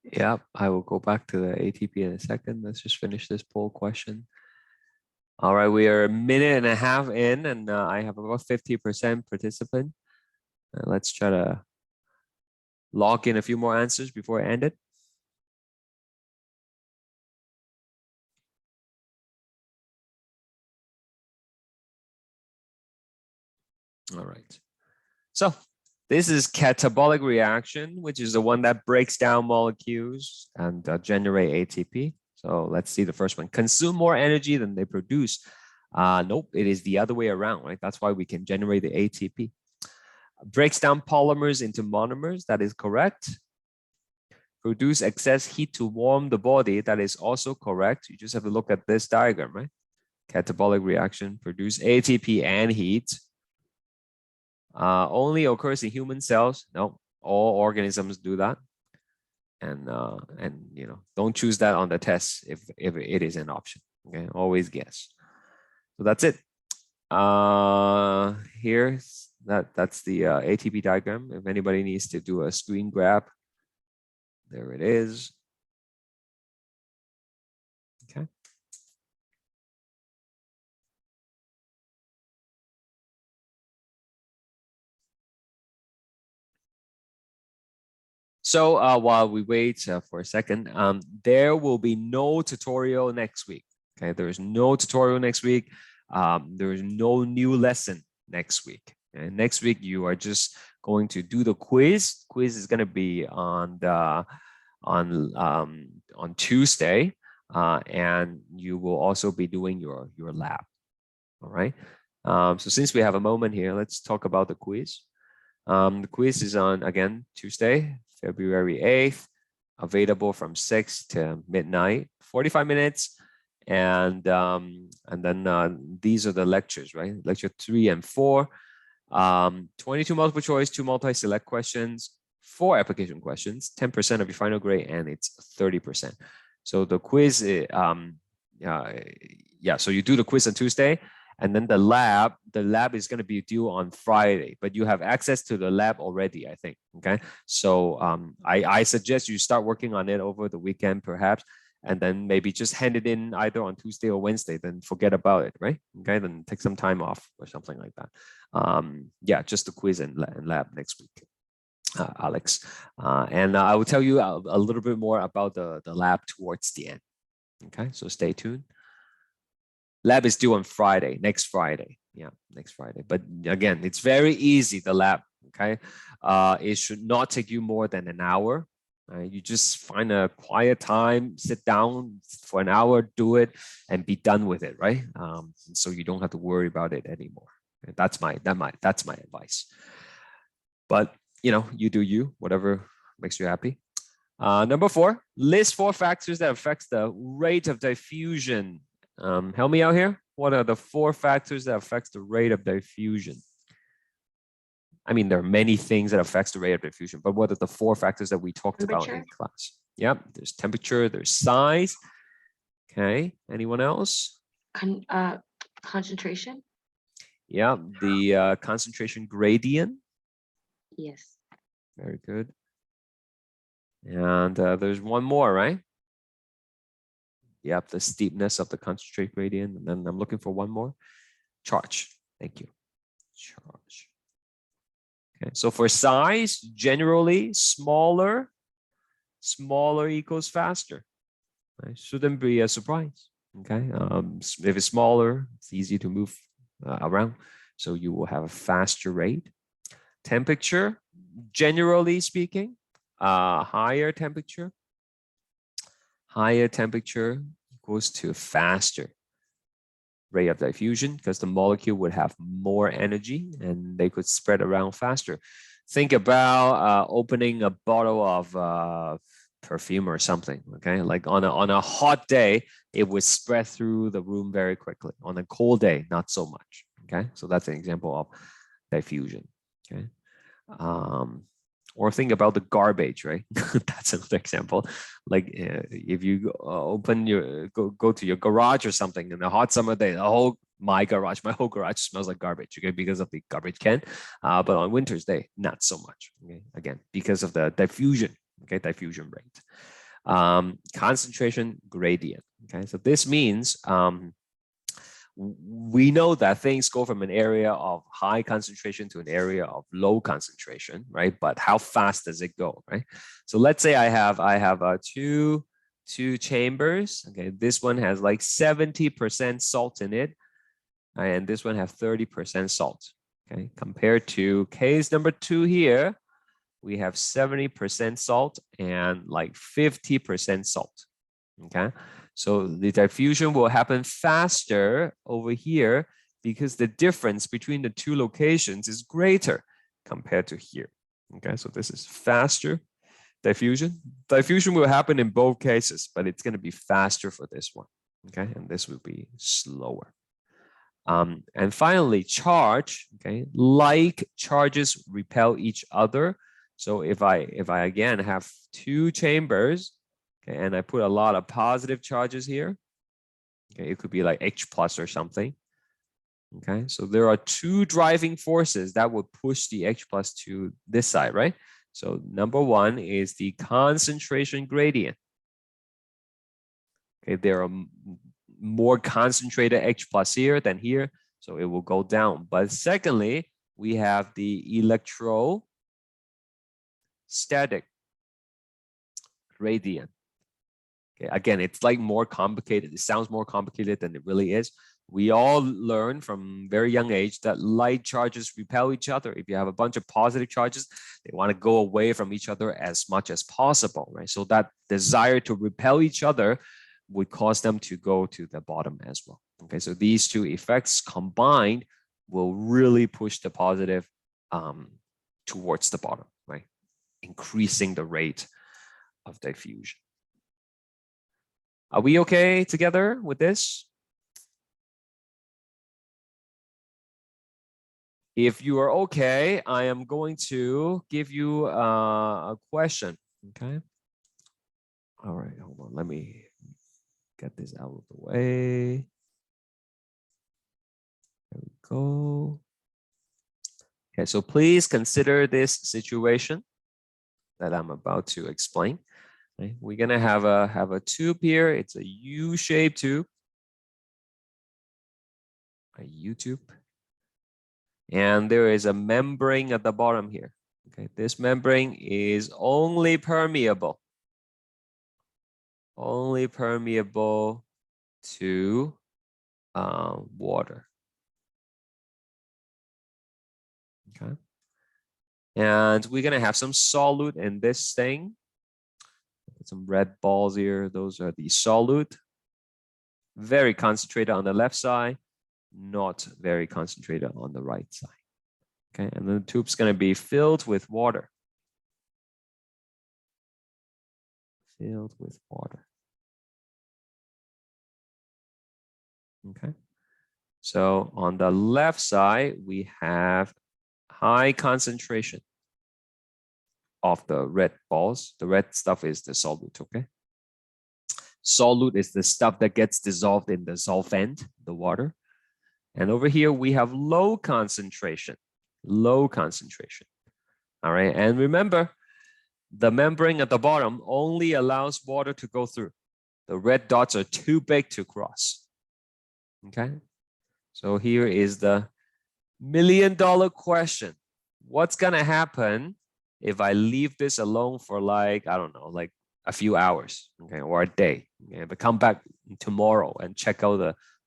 Yeah, I will go back to the ATP in a second. Let's just finish this poll question. All right, we are a minute and a half in, and I have about 50% participant. Let's try to lock in a few more answers before I end it. All right. So this is catabolic reaction, which is the one that breaks down molecules and generate ATP. So let's see the first one. Consume more energy than they produce. Nope, it is the other way around, right? That's why we can generate the ATP. Breaks down polymers into monomers. That is correct. Produce excess heat to warm the body. That is also correct. You just have to look at this diagram, right? Catabolic reaction, produce ATP and heat. Only occurs in human cells. No, all organisms do that. And you know, don't choose that on the test if it is an option. Okay, always guess. So that's it. Here's that's the ATP diagram. If anybody needs to do a screen grab, there it is. Okay. So while we wait for a second, there will be no tutorial next week. Okay, there is no tutorial next week. There is no new lesson next week. And next week you are just going to do the quiz. Quiz is going to be on the on Tuesday, and you will also be doing your lab. All right. So since we have a moment here, let's talk about the quiz. The quiz is on, again, Tuesday, February 8th, available from 6 to midnight, 45 minutes. And then these are the lectures, right? Lecture 3 and 4, 22 multiple choice, 2 multi-select questions, 4 application questions, 10% of your final grade, and it's 30%. So the quiz, so you do the quiz on Tuesday. And then the lab is going to be due on Friday, but you have access to the lab already, I think. Okay. So I suggest you start working on it over the weekend, perhaps, and then maybe just hand it in either on Tuesday or Wednesday, then forget about it, right? Okay. Then take some time off or something like that. Yeah, just the quiz and lab next week. Alex. And I will tell you a little bit more about the lab towards the end. Okay. So stay tuned. Lab is due on Friday, next Friday. Yeah, next Friday. But again, it's very easy, the lab, okay? It should not take you more than an hour. You just find a quiet time, sit down for an hour, do it, and be done with it, right? So you don't have to worry about it anymore. That's my advice. But you know, you do you, whatever makes you happy. Number 4, list 4 factors that affects the rate of diffusion. Help me out here. What are the 4 factors that affects the rate of diffusion? I mean, there are many things that affects the rate of diffusion, but what are the 4 factors that we talked about in class? Yep, there's temperature, there's size. Okay, anyone else? Concentration. Yeah, the concentration gradient. Yes. Very good. And there's one more, right? Yep, the steepness of the concentration gradient. And then I'm looking for one more. Charge. Thank you. Charge. Okay, so for size, generally smaller equals faster. Right? Shouldn't be a surprise. Okay, if it's smaller, it's easy to move around. So you will have a faster rate. Temperature, generally speaking, higher temperature equals to faster rate of diffusion because the molecule would have more energy and they could spread around faster. Think about opening a bottle of perfume or something, okay? Like on a hot day, it would spread through the room very quickly. On a cold day, not so much, okay? So that's an example of diffusion, okay? Or think about the garbage, right? That's another example. Like if you open go to your garage or something in a hot summer day, my whole garage smells like garbage, okay, because of the garbage can. But on winter's day, not so much, okay? Again, because of the diffusion, okay, diffusion rate. concentration gradient. Okay, so this means we know that things go from an area of high concentration to an area of low concentration, right? But how fast does it go, right? So let's say I have two chambers. Okay, this one has like 70% salt in it, and this one have 30% salt. Okay, compared to case number 2 here, we have 70% salt and like 50% salt. Okay, so the diffusion will happen faster over here because the difference between the two locations is greater compared to here. Okay, so this is faster diffusion. Diffusion will happen in both cases, but it's going to be faster for this one. Okay, and this will be slower. And finally, charge. Okay, like charges repel each other. So if I again have two chambers, okay, and I put a lot of positive charges here, okay, it could be like H plus or something. Okay, so there are two driving forces that would push the H plus to this side, right? So number one is the concentration gradient. Okay, there are more concentrated H plus here than here, so it will go down. But secondly, we have the electrostatic gradient. Okay, again, it's like more complicated. It sounds more complicated than it really is. We all learn from very young age that light charges repel each other. If you have a bunch of positive charges, they want to go away from each other as much as possible, right? So that desire to repel each other would cause them to go to the bottom as well. Okay, so these two effects combined will really push the positive towards the bottom, right? Increasing the rate of diffusion. Are we okay together with this? If you are okay, I am going to give you a question, okay? All right, hold on, let me get this out of the way. There we go. Okay, so please consider this situation that I'm about to explain. Okay, we're gonna have a tube here. It's a U-shaped tube, a U-tube. And there is a membrane at the bottom here. Okay, this membrane is only permeable to water. Okay, and we're gonna have some solute in this thing. Some red balls here. Those are the solute. Very concentrated on the left side, not very concentrated on the right side. Okay, and the tube's going to be filled with water. Filled with water. Okay, so on the left side, we have high concentration of the red balls. The red stuff is the solute, okay? Solute is the stuff that gets dissolved in the solvent, the water. And over here, we have low concentration. Low concentration. All right, and remember, the membrane at the bottom only allows water to go through. The red dots are too big to cross. Okay, so here is the million-dollar question. What's gonna happen if I leave this alone for like, I don't know, like a few hours, okay, or a day? Okay, but come back tomorrow and check out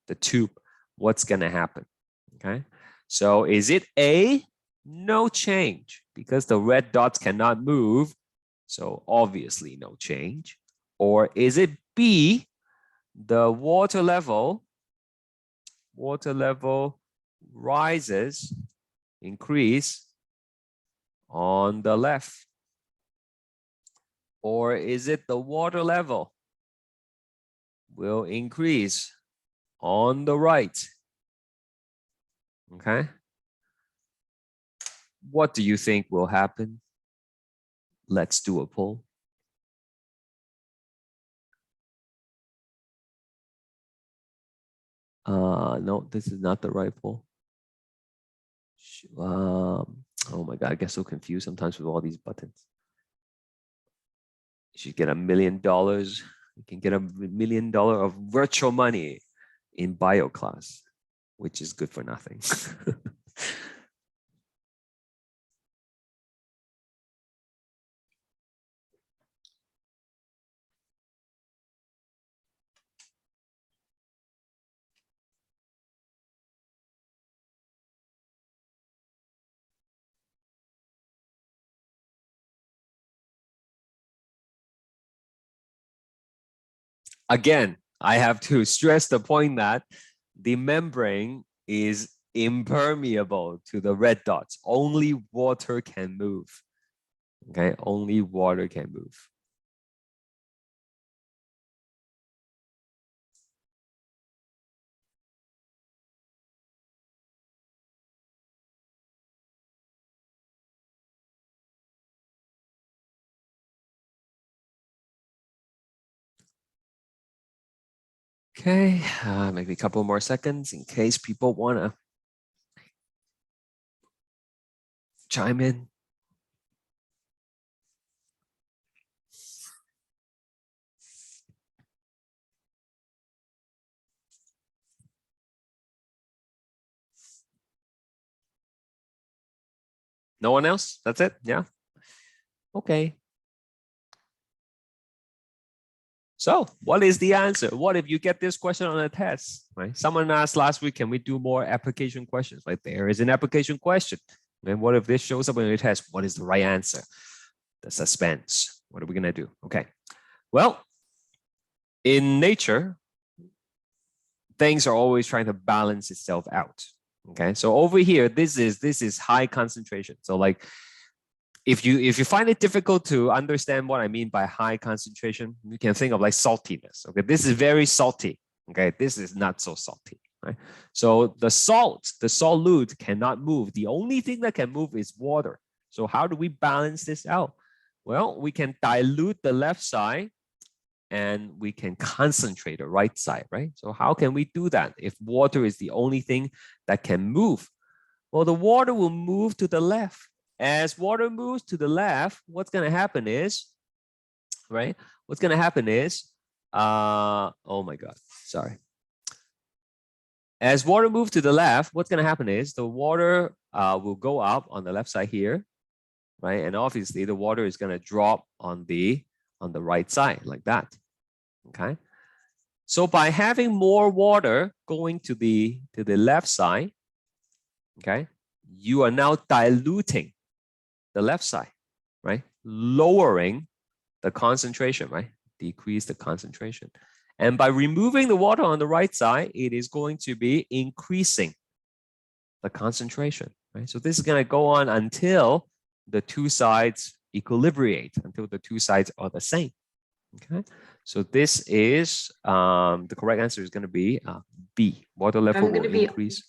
the tube. What's gonna happen? Okay, so is it A, no change because the red dots cannot move, so obviously no change, or is it B, the water level rises, increase on the left, or is it the water level will increase on the right? Okay, what do you think will happen? Let's do a poll. No, this is not the right poll. Oh my God, I get so confused sometimes with all these buttons. You should get $1 million. You can get $1 million of virtual money in bio class, which is good for nothing. Again, I have to stress the point that the membrane is impermeable to the red dots. Only water can move. Okay, only water can move. Okay, maybe a couple more seconds in case people want to chime in. No one else? That's it? Yeah. Okay. So what is the answer? What if you get this question on a test, right? Someone asked last week, can we do more application questions? Right, there is an application question. And what if this shows up on your test? What is the right answer? The suspense. What are we gonna do? Okay. Well, in nature, things are always trying to balance itself out. Okay. So over here, this is high concentration. So like if you find it difficult to understand what I mean by high concentration, you can think of like saltiness. Okay, this is very salty. Okay, this is not so salty. Right? So the solute cannot move. The only thing that can move is water. So how do we balance this out? Well, we can dilute the left side and we can concentrate the right side, right? So how can we do that if water is the only thing that can move? Well, the water will move to the left. As water moves to the left, what's going to happen is, right? What's going to happen is, oh my God, sorry. As water moves to the left, what's going to happen is the water will go up on the left side here, right? And obviously the water is going to drop on the right side like that, okay? So by having more water going to the left side, okay, you are now diluting the left side, right? Lowering the concentration, right? Decrease the concentration. And by removing the water on the right side, it is going to be increasing the concentration, right? So this is going to go on until the two sides equilibrate, until the two sides are the same, okay? So this is, the correct answer is going to be B. Water level will increase.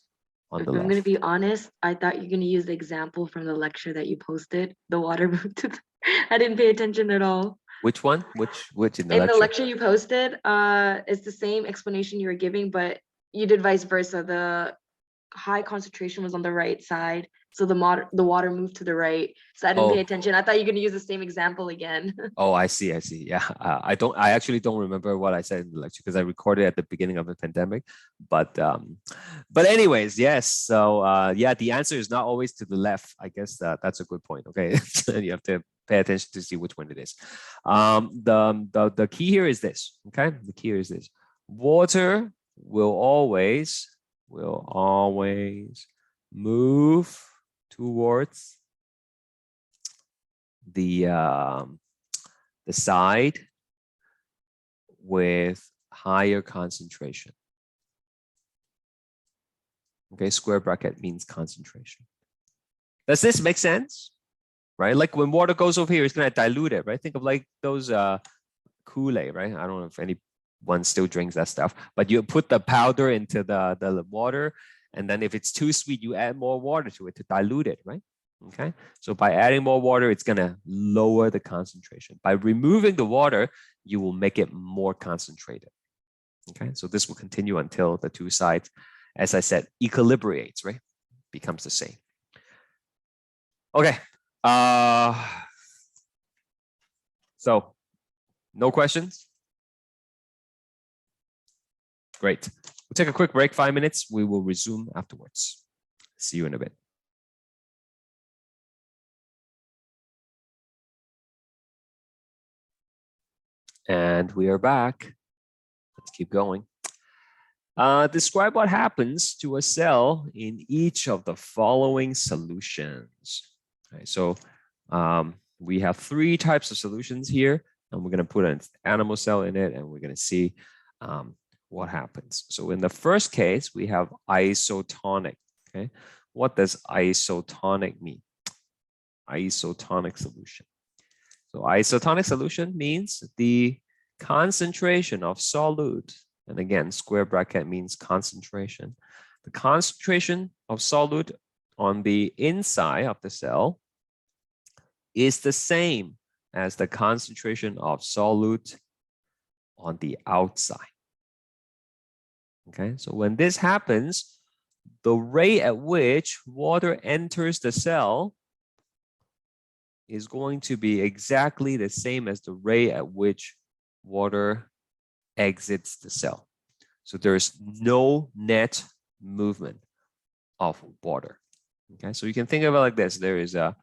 I'm going to be honest. I thought you're going to use the example from the lecture that you posted. The water moved to I didn't pay attention at all. Which one? Which in the lecture? In the lecture you posted, it's the same explanation you were giving, but you did vice versa. The high concentration was on the right side, so the water moved to the right. So I didn't pay attention. I thought you were going to use the same example again. Oh, I see. Yeah, I actually don't remember what I said in the lecture because I recorded at the beginning of the pandemic. But anyways, yes. So yeah, the answer is not always to the left. I guess that's a good point. Okay, you have to pay attention to see which one it is. The key here is this. Okay, the key here is this: water will always move towards the side with higher concentration. Okay, square bracket means concentration. Does this make sense? Right, like when water goes over here, it's going to dilute it, right? Think of like those Kool-Aid, right? I don't know if anyone still drinks that stuff, but you put the powder into the water, and then if it's too sweet, you add more water to it to dilute it, right? Okay, so by adding more water, it's going to lower the concentration. By removing the water, you will make it more concentrated. Okay, so this will continue until the two sides, as I said, equilibrates, right? Becomes the same. Okay. So No questions? Great. We'll take a quick break, 5 minutes. We will resume afterwards. See you in a bit. And we are back. Let's keep going. Describe what happens to a cell in each of the following solutions. Okay, so we have 3 types of solutions here, and we're going to put an animal cell in it, and we're going to see what happens. So in the first case, we have isotonic. Okay, what does isotonic mean? Isotonic solution. So isotonic solution means the concentration of solute, and again, square bracket means concentration. The concentration of solute on the inside of the cell is the same as the concentration of solute on the outside. Okay, so when this happens, the rate at which water enters the cell is going to be exactly the same as the rate at which water exits the cell. So there's no net movement of water. Okay, so you can think of it like this. There is a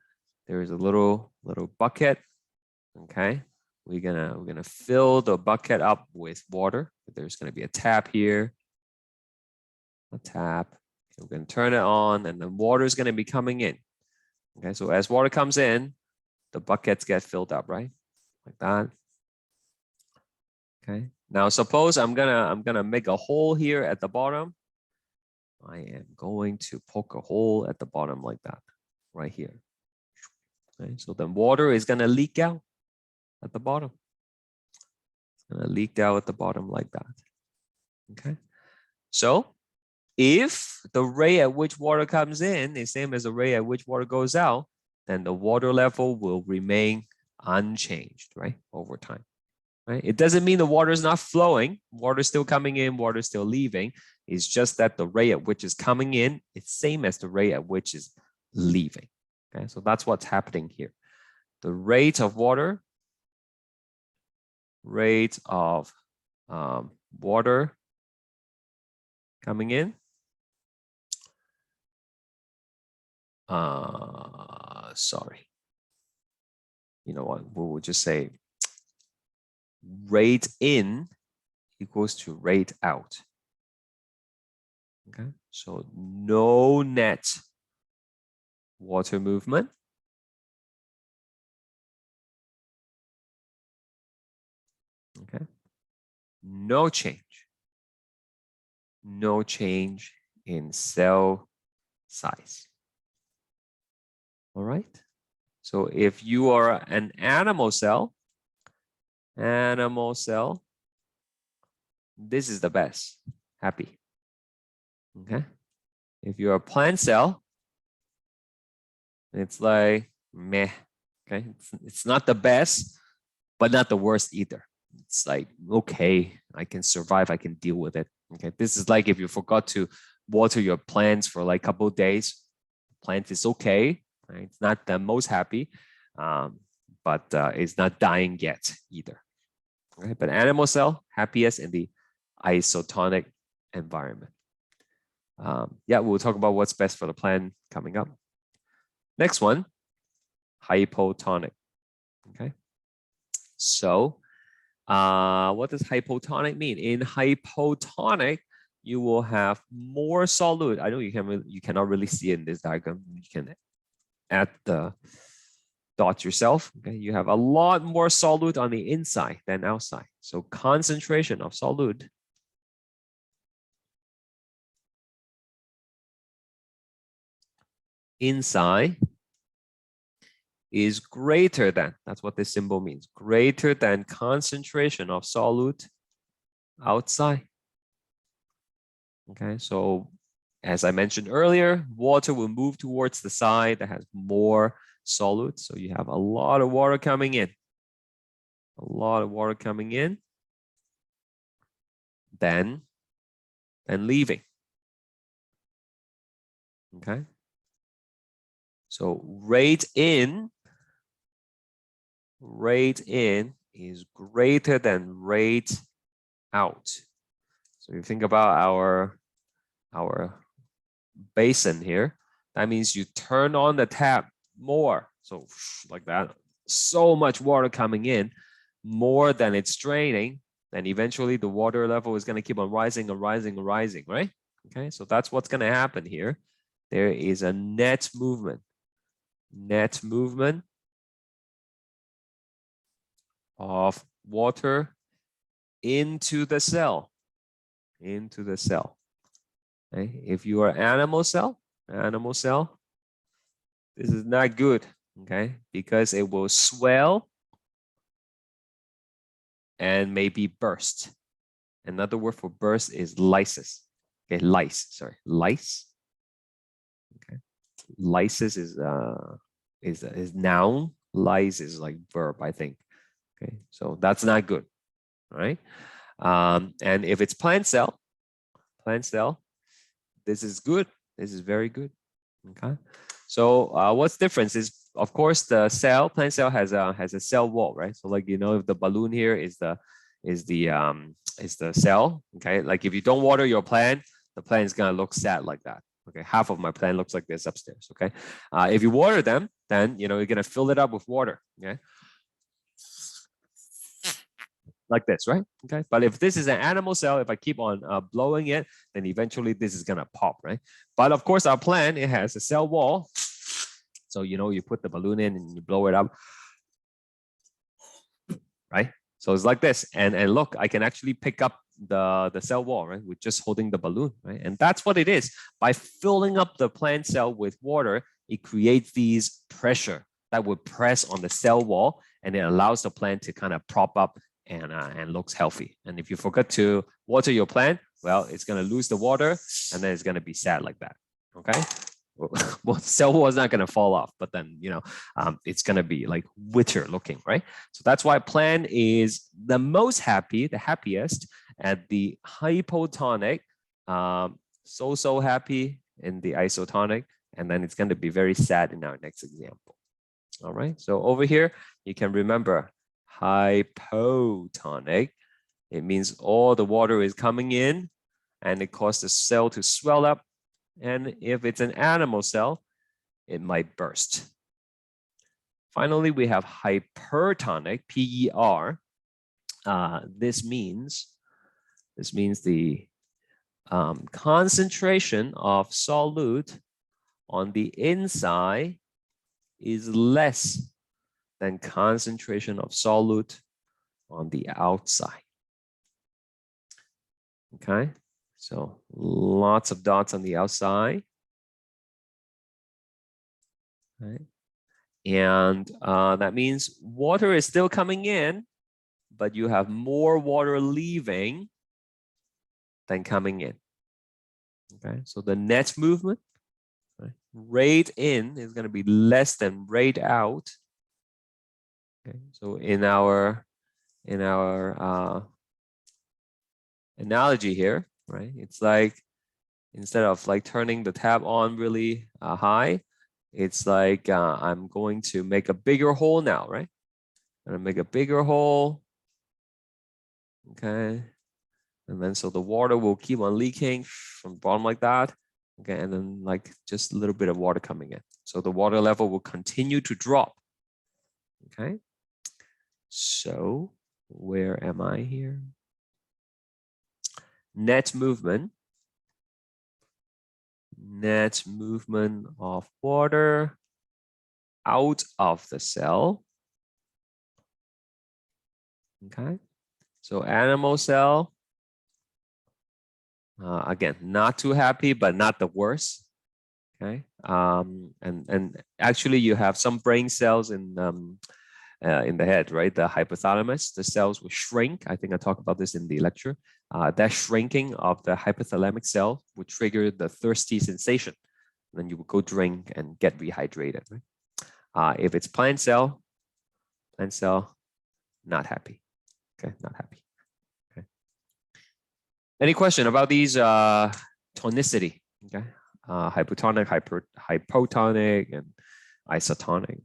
little bucket. Okay, we're gonna fill the bucket up with water. There's gonna be a tap here, a tap. We're gonna turn it on, and then water is gonna be coming in. Okay, so as water comes in, the buckets get filled up, right? Like that. Okay. Now suppose I'm gonna make a hole here at the bottom. I am going to poke a hole at the bottom like that, right here. Okay. So then water is gonna leak out at the bottom. It's gonna leak out at the bottom like that. Okay. So if the rate at which water comes in is same as the rate at which water goes out, then the water level will remain unchanged, right, over time. Right? It doesn't mean the water is not flowing. Water is still coming in, water is still leaving. It's just that the rate at which is coming in is same as the rate at which is leaving. Okay, so that's what's happening here. The rate of water, water coming in. Sorry. You know what? We will just say rate in equals to rate out. Okay, so no net water movement. Okay, no change. No change in cell size. All right. So if you are an animal cell, this is the best. Happy. Okay. If you're a plant cell, it's like meh. Okay. It's not the best, but not the worst either. It's like, okay, I can survive. I can deal with it. Okay. This is like if you forgot to water your plants for like a couple of days, plant is okay. Right? It's not the most happy, but it's not dying yet either. Right? But animal cell, happiest in the isotonic environment. Yeah, we'll talk about what's best for the plant coming up. Next one, hypotonic. Okay. So what does hypotonic mean? In hypotonic, you will have more solute. I know you cannot really see it in this diagram. You can add the dots yourself. Okay, you have a lot more solute on the inside than outside. So concentration of solute inside is greater than, that's what this symbol means, greater than concentration of solute outside. Okay, so as I mentioned earlier, water will move towards the side that has more solute. So you have a lot of water coming in. A lot of water coming in, then leaving. Okay. So rate in is greater than rate out. So you think about our basin here. That means you turn on the tap more. So like that, so much water coming in, more than it's draining. Then eventually the water level is going to keep on rising and rising and rising, right? Okay, so that's what's going to happen here. There is a net movement of water into the cell, Okay? If you are animal cell, this is not good, okay? Because it will swell and maybe burst. Another word for burst is lysis. Okay, lice. Okay, lysis is noun. Lice is like verb, I think. Okay, so that's not good. All right. And if it's plant cell, this is good. This is very good. Okay. So what's difference is, of course, the plant cell has a cell wall, right? So like, if the balloon here is the cell, okay? Like if you don't water your plant, the plant is gonna look sad like that. Okay, half of my plant looks like this upstairs. Okay, if you water them, then you're gonna fill it up with water. Okay, like this, right? Okay, but if this is an animal cell, if I keep on blowing it, then eventually this is gonna pop, right? But of course, our plant, it has a cell wall. So you put the balloon in and you blow it up, right? So it's like this, and look, I can actually pick up the cell wall, right? With just holding the balloon, right? And that's what it is. By filling up the plant cell with water, it creates these pressure that would press on the cell wall, and it allows the plant to kind of prop up and looks healthy. And if you forget to water your plant, well, it's going to lose the water, and then it's going to be sad like that. Okay. Well, cell wall is not going to fall off, but then it's going to be like witter looking, right? So that's why plant is the most happy, the happiest at the hypotonic, so happy in the isotonic, and then it's going to be very sad in our next example. All right. So over here, you can remember hypotonic. It means all the water is coming in, and it causes the cell to swell up. And if it's an animal cell, it might burst. Finally, we have hypertonic, PER. This means the concentration of solute on the inside is less than concentration of solute on the outside. Okay. So lots of dots on the outside, right? And that means water is still coming in, but you have more water leaving than coming in. Okay, so the net movement, right? Rate in is going to be less than rate out. Okay, so in our analogy here, right? It's like instead of like turning the tap on really high, it's like I'm going to make a bigger hole now, right? I'm gonna make a bigger hole. Okay. And then so the water will keep on leaking from the bottom like that. Okay, and then like just a little bit of water coming in. So the water level will continue to drop. Okay. So where am I here? Net movement of water out of the cell. Okay, so animal cell, again, not too happy, but not the worst. Okay, and actually you have some brain cells in the head, right? The hypothalamus, the cells will shrink. I think I talked about this in the lecture. That shrinking of the hypothalamic cell would trigger the thirsty sensation. And then you would go drink and get rehydrated, right? If it's plant cell, not happy. Okay, not happy. Okay. Any question about these tonicity? Okay, hypotonic, hypotonic, and isotonic.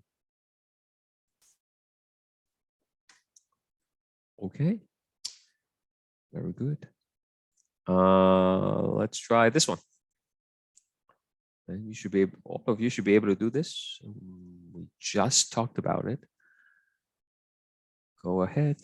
Okay, very good. Let's try this one. And you should be able, all of you should be able to do this. We just talked about it. Go ahead.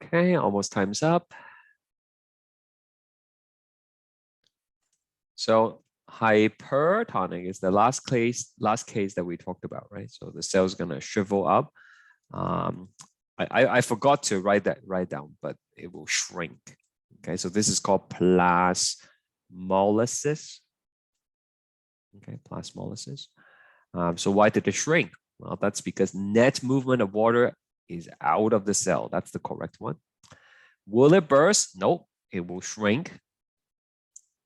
Okay, almost time's up. So hypertonic is the last case that we talked about, right? So the cell is gonna shrivel up. I forgot to write down, but it will shrink. Okay, so this is called plasmolysis. Okay, plasmolysis. So why did it shrink? Well, that's because net movement of water is out of the cell. That's the correct one. Will it burst? Nope, it will shrink.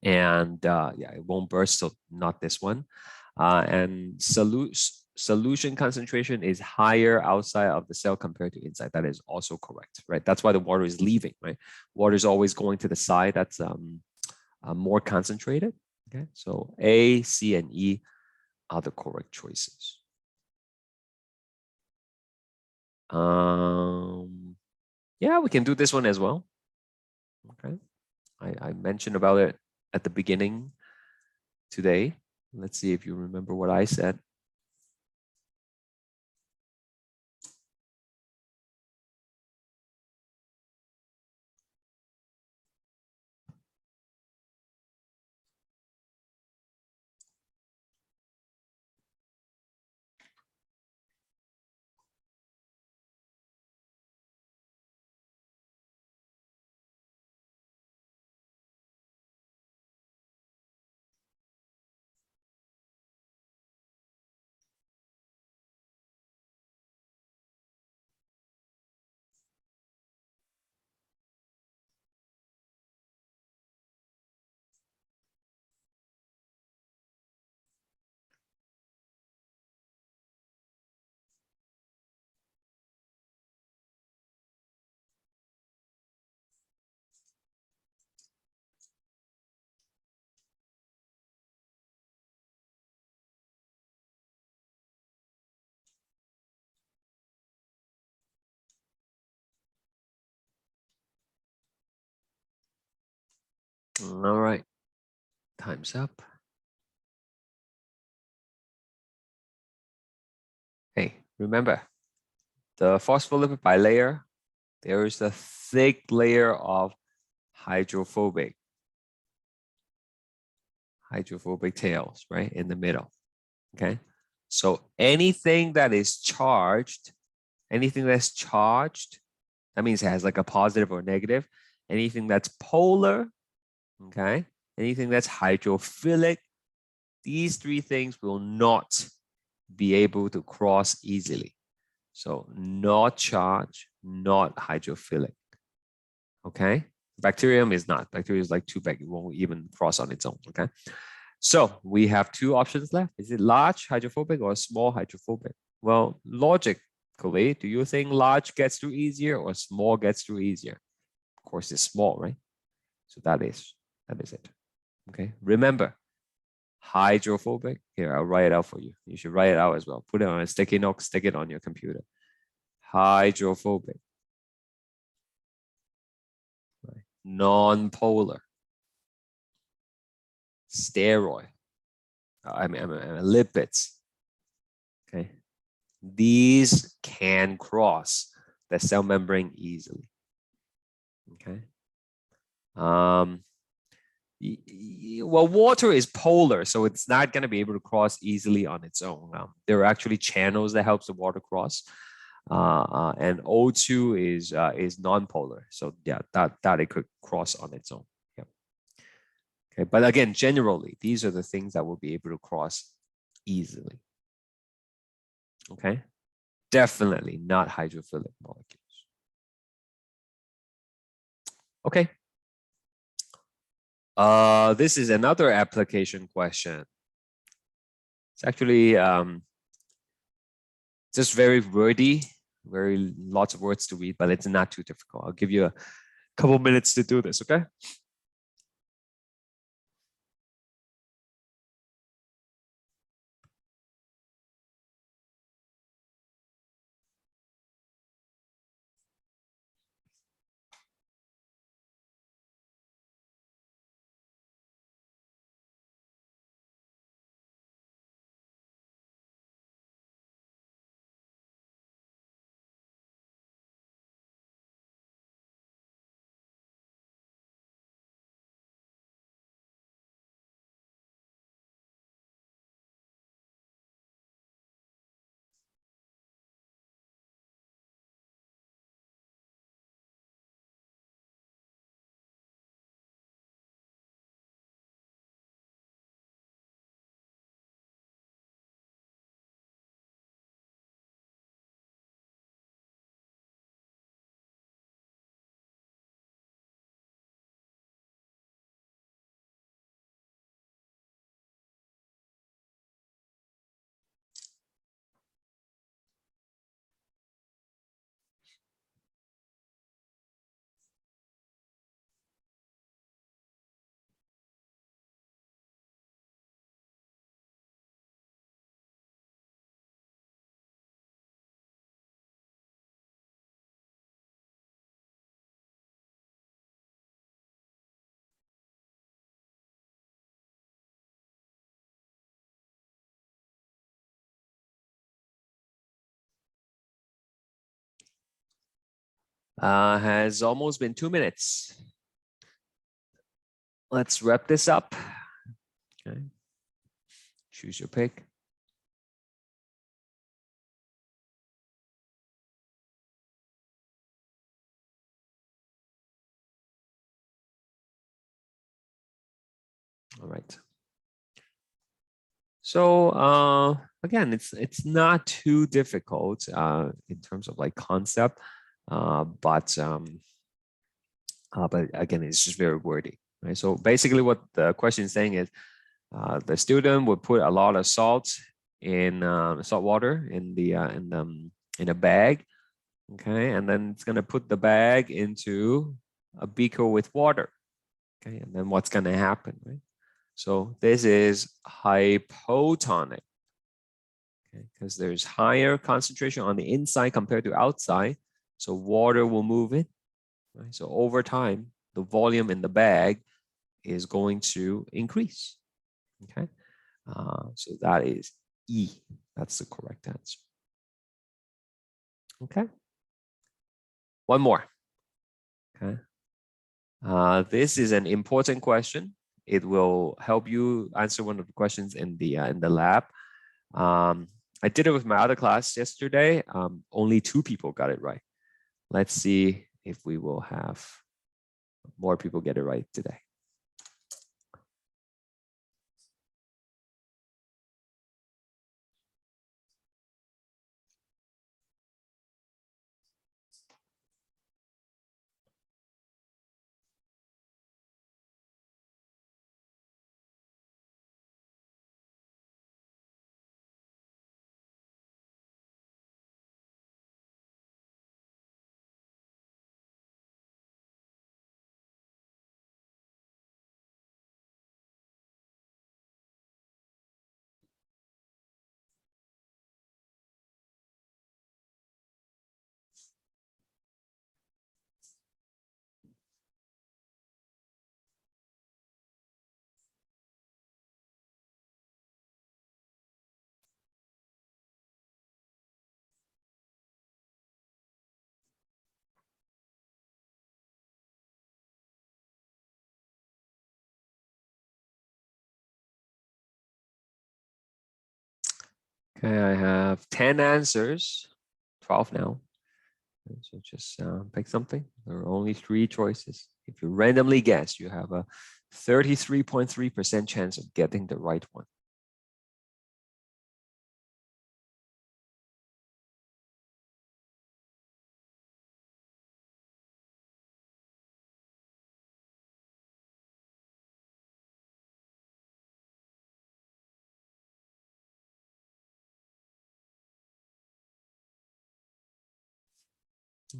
And yeah, it won't burst, so not this one. And solution concentration is higher outside of the cell compared to inside. That is also correct, right? That's why the water is leaving, right? Water is always going to the side that's more concentrated. Okay, so A, C, and E are the correct choices. Yeah, we can do this one as well. Okay, I mentioned about it at the beginning today. Let's see if you remember what I said. All right, time's up. Hey, remember, the phospholipid bilayer, there is a thick layer of hydrophobic tails, right, in the middle. Okay, so anything that's charged, that means it has like a positive or negative. Anything that's polar, okay, anything that's hydrophilic, these three things will not be able to cross easily. So not charged, not hydrophilic. Okay, bacterium is not. Bacterium is like too big, it won't even cross on its own. Okay, so we have two options left. Is it large hydrophobic or small hydrophobic? Well, logically, do you think large gets through easier or small gets through easier? Of course, it's small, right? So that is it. Okay, remember, Hydrophobic. Here, I'll write it out for you. You should write it out as well. Put it on a sticky note, stick it on your computer. Hydrophobic. Right. Non-polar. Steroid. Lipids. Okay. These can cross the cell membrane easily. Okay. Well, water is polar, so it's not going to be able to cross easily on its own. There are actually channels that helps the water cross, and O2 is non-polar, so yeah, that it could cross on its own. Yeah. Okay, but again, generally, these are the things that will be able to cross easily. Okay, definitely not hydrophilic molecules. Okay. This is another application question. It's actually just very wordy, very lots of words to read, but it's not too difficult. I'll give you a couple minutes to do this, okay? Has almost been 2 minutes. Let's wrap this up. Okay. Choose your pick. All right. So again, it's not too difficult in terms of like concept, but again, it's just very wordy, right? So basically, what the question is saying is, the student would put a lot of salt in salt water in a bag, okay, and then it's gonna put the bag into a beaker with water, okay, and then what's gonna happen, right? So this is hypotonic, okay, because there's higher concentration on the inside compared to outside, so water will move in, right? So over time, the volume in the bag is going to increase, okay? So that is E. That's the correct answer. Okay. One more. Okay. This is an important question. It will help you answer one of the questions in the lab. I did it with my other class yesterday. Only 2 people got it right. Let's see if we will have more people get it right today. Okay, I have 10 answers, 12 now. So just pick something. There are only 3 choices. If you randomly guess, you have a 33.3% chance of getting the right one.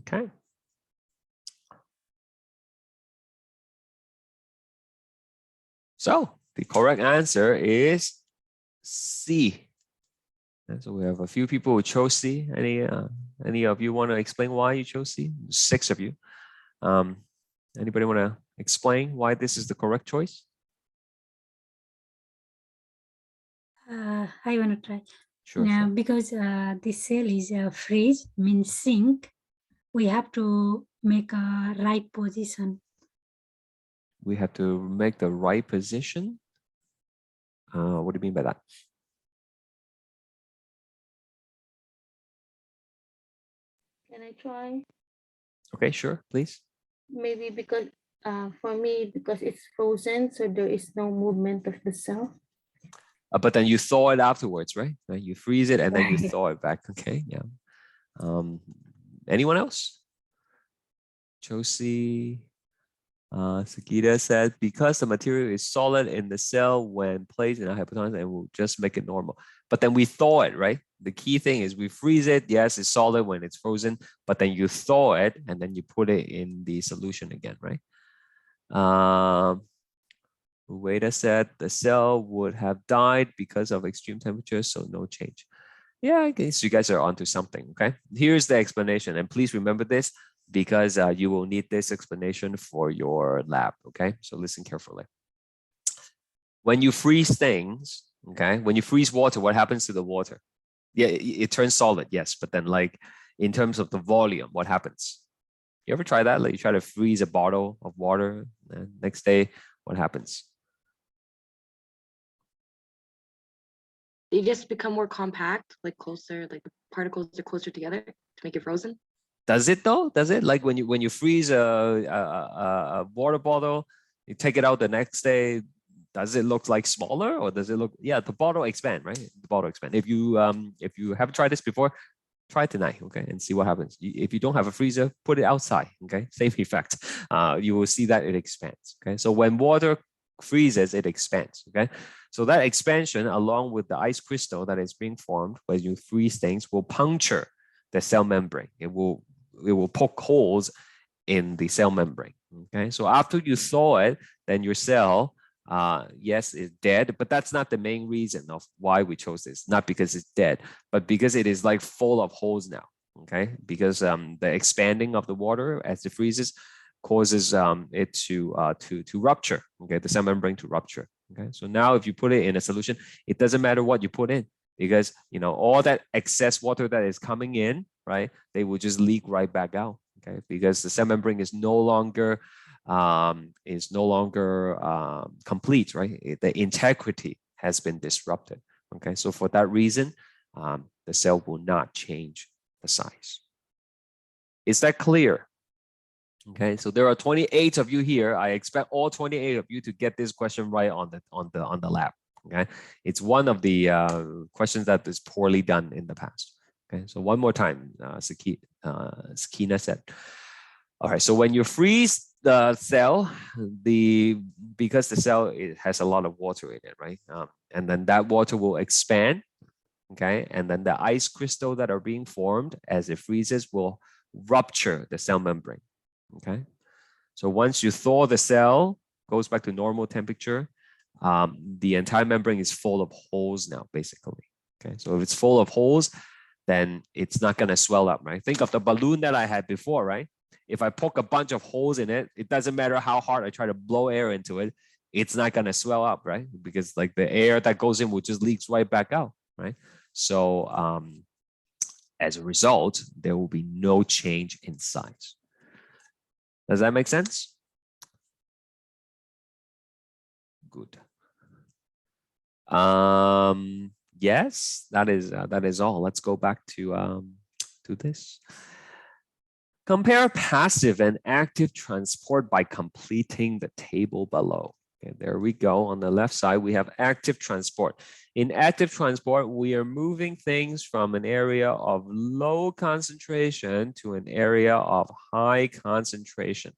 Okay. So the correct answer is C. And so we have a few people who chose C. Any of you want to explain why you chose C? 6 of you. Anybody want to explain why this is the correct choice? I want to try. Sure. Yeah, Sure. because the cell is freeze, means sink. We have to make a right position. We have to make the right position. What do you mean by that? Can I try? Okay, sure, please. Maybe because for me, because it's frozen, so there is no movement of the cell. But then you thaw it afterwards, right? You freeze it and then you Right. thaw it back. Okay, yeah. Anyone else? Josie, Sakita said, because the material is solid in the cell when placed in a hypotenuse, and will just make it normal. But then we thaw it, right? The key thing is we freeze it. Yes, it's solid when it's frozen, but then you thaw it and then you put it in the solution again, right? Rueda said the cell would have died because of extreme temperatures, so no change. Yeah, I guess you guys are onto something, okay? Here's the explanation, and please remember this because you will need this explanation for your lab, okay? So listen carefully. When you freeze things, okay, when you freeze water, what happens to the water? Yeah, it turns solid, yes, but then like in terms of the volume, what happens? You ever try that? Like you try to freeze a bottle of water, and next day, what happens? They just become more compact, like closer, like the particles are closer together to make it frozen. Does it though? Does it? Like when you freeze a water bottle, you take it out the next day, does it look like smaller or does it look, yeah, the bottle expand, right? The bottle expand. If you haven't tried this before, try it tonight, okay, and see what happens. If you don't have a freezer, put it outside, okay? Same effect. You will see that it expands, okay? So when water freezes, it expands, okay? So that expansion, along with the ice crystal that is being formed when you freeze things, will puncture the cell membrane. It will poke holes in the cell membrane, okay? So after you thaw it, then your cell, yes, is dead, but that's not the main reason of why we chose this. Not because it's dead, but because it is like full of holes now, okay? Because the expanding of the water as it freezes causes it to rupture, okay? The cell membrane to rupture, okay? So now if you put it in a solution, it doesn't matter what you put in because, you know, all that excess water that is coming in, right? They will just leak right back out, okay? Because the cell membrane is no longer complete, right? The integrity has been disrupted. Okay, so for that reason, the cell will not change the size. Is that clear? Okay, so there are 28 of you here. I expect all 28 of you to get this question right on the lab. Okay, it's one of the questions that is poorly done in the past. Okay, so one more time, Sakina said. All right, so when you freeze the cell, because the cell it has a lot of water in it, right? And then that water will expand, okay? And then the ice crystal that are being formed as it freezes will rupture the cell membrane, okay? So once you thaw the cell, goes back to normal temperature, the entire membrane is full of holes now, basically, okay? So if it's full of holes, then it's not gonna swell up, right? Think of the balloon that I had before, right? If I poke a bunch of holes in it, it doesn't matter how hard I try to blow air into it, it's not gonna swell up, right? Because like the air that goes in will just leaks right back out, right? So as a result, there will be no change in size. Does that make sense? Good. Yes, that is all. Let's go back to this. Compare passive and active transport by completing the table below. Okay, there we go. On the left side, we have active transport. In active transport, we are moving things from an area of low concentration to an area of high concentration.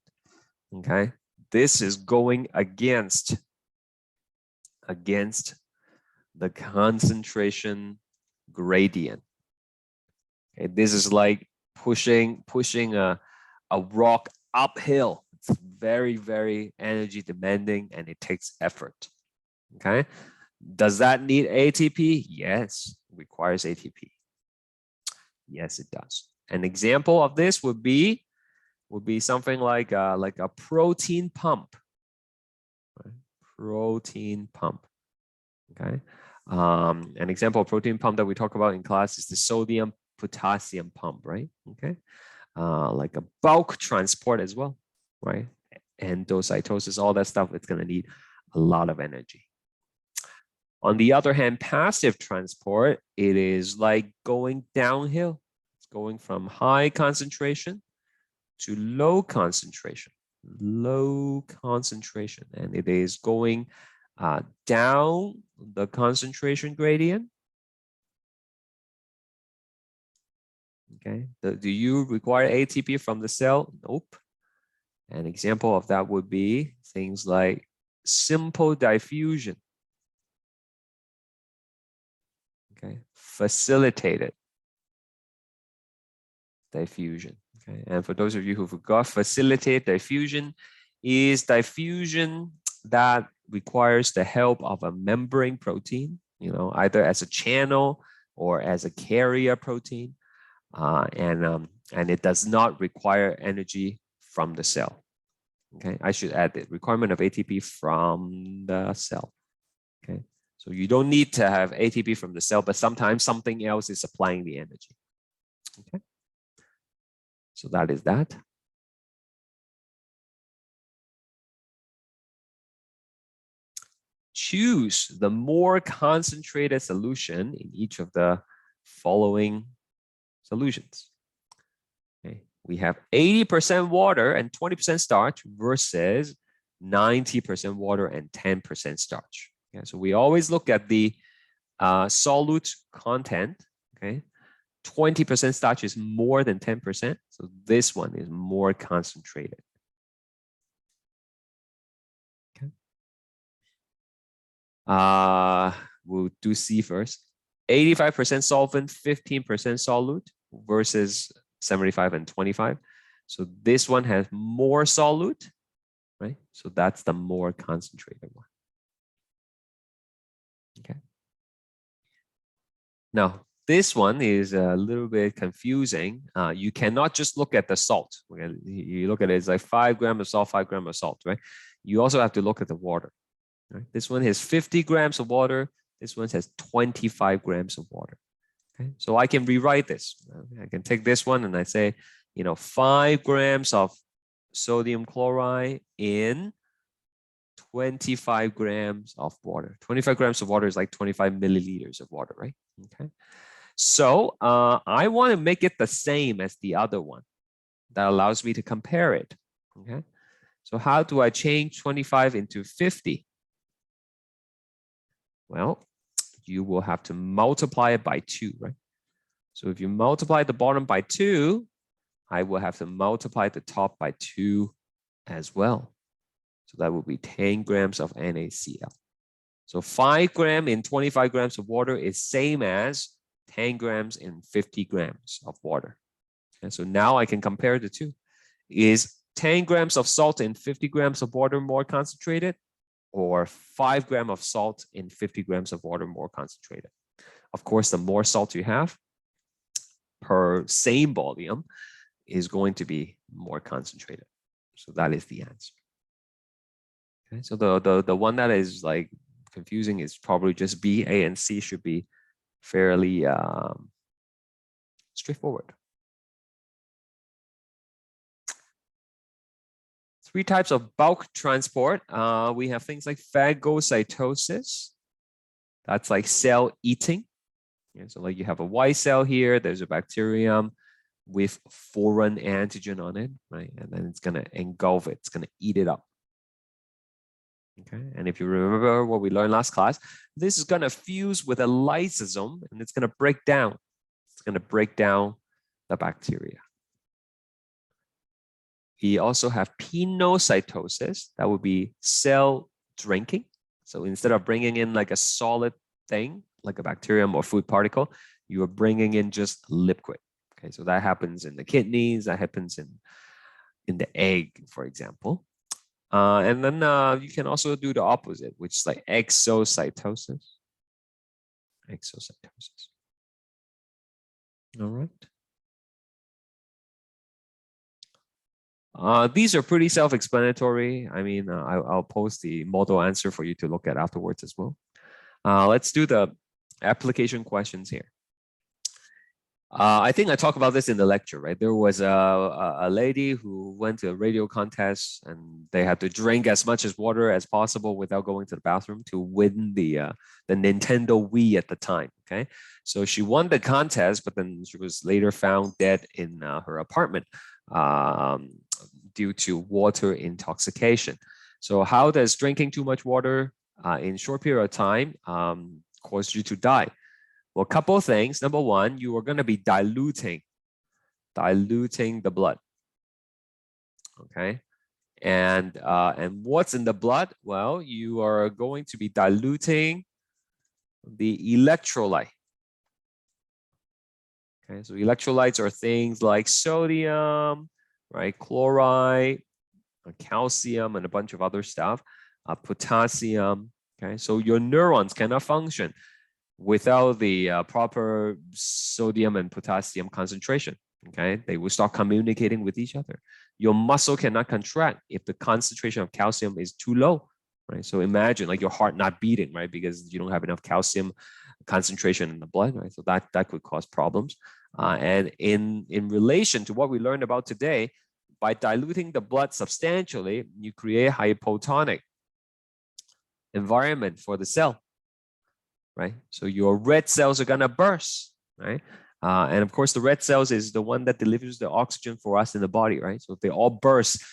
Okay, this is going against the concentration gradient. Okay, this is like pushing a rock uphill. It's very, very energy demanding and it takes effort. Okay, does that need ATP? Yes, it requires ATP. Yes, it does. An example of this would be something like a protein pump. Right? Protein pump. Okay. An example of protein pump that we talk about in class is the sodium potassium pump, right? Okay. Like a bulk transport as well, right? Endocytosis, all that stuff, it's going to need a lot of energy. On the other hand, passive transport, it is like going downhill. It's going from high concentration to low concentration, and it is going down the concentration gradient. Okay, do you require ATP from the cell? Nope. An example of that would be things like simple diffusion. Okay, facilitated diffusion. Okay, and for those of you who forgot, facilitated diffusion is diffusion that requires the help of a membrane protein, either as a channel or as a carrier protein, and it does not require energy from the cell. Okay, I should add the requirement of ATP from the cell. Okay, so you don't need to have ATP from the cell, but sometimes something else is supplying the energy. Okay, so that is that. Choose the more concentrated solution in each of the following solutions. Okay, we have 80% water and 20% starch versus 90% water and 10% starch. Okay, so we always look at the solute content. Okay, 20% starch is more than 10%, so this one is more concentrated. We'll do C first. 85% solvent, 15% solute versus 75 and 25. So this one has more solute, right? So that's the more concentrated one. Okay. Now, this one is a little bit confusing. You cannot just look at the salt. Okay? You look at it, it's like 5 grams of salt, 5 grams of salt, right? You also have to look at the water. Right? This one has 50 grams of water. This one has 25 grams of water. Okay, so I can rewrite this. I can take this one and I say, 5 grams of sodium chloride in 25 grams of water. 25 grams of water is like 25 milliliters of water, right? Okay. So I want to make it the same as the other one. That allows me to compare it. Okay. So how do I change 25 into 50? Well, you will have to multiply it by 2, right? So if you multiply the bottom by 2, I will have to multiply the top by 2 as well. So that will be 10 grams of NaCl. So 5 grams in 25 grams of water is same as 10 grams in 50 grams of water. And so now I can compare the two. Is 10 grams of salt in 50 grams of water more concentrated, or 5 grams of salt in 50 grams of water more concentrated? Of course, the more salt you have per same volume is going to be more concentrated. So that is the answer. Okay, so the one that is like confusing is probably just B. A and C should be fairly straightforward. 3 types of bulk transport. We have things like phagocytosis. That's like cell eating. Okay, so like you have a white cell here, there's a bacterium with foreign antigen on it, right? And then it's going to engulf it, it's going to eat it up. Okay, and if you remember what we learned last class, this is going to fuse with a lysosome and it's going to break down. It's going to break down the bacteria. We also have pinocytosis. That would be cell drinking. So instead of bringing in like a solid thing, like a bacterium or food particle, you are bringing in just liquid. Okay, so that happens in the kidneys, that happens in the egg, for example. And then you can also do the opposite, which is like exocytosis. Exocytosis. All right. These are pretty self-explanatory. I mean, I'll post the model answer for you to look at afterwards as well. Let's do the application questions here. I think I talked about this in the lecture, right? There was a lady who went to a radio contest and they had to drink as much as water as possible without going to the bathroom to win the Nintendo Wii at the time, okay? So she won the contest, but then she was later found dead in her apartment due to water intoxication. So how does drinking too much water in short period of time cause you to die? Well, a couple of things. Number one, you are going to be diluting the blood. Okay. And what's in the blood? Well, you are going to be diluting the electrolyte. Okay, so electrolytes are things like sodium, right? Chloride, calcium, and a bunch of other stuff, potassium. Okay, so your neurons cannot function without the proper sodium and potassium concentration. Okay, they will start communicating with each other. Your muscle cannot contract if the concentration of calcium is too low, right? So imagine like your heart not beating, right? Because you don't have enough calcium concentration in the blood, right? So that could cause problems. And in relation to what we learned about today, by diluting the blood substantially, you create a hypotonic environment for the cell. Right? So your red cells are gonna burst, right? And of course, the red cells is the one that delivers the oxygen for us in the body, right? So if they all burst,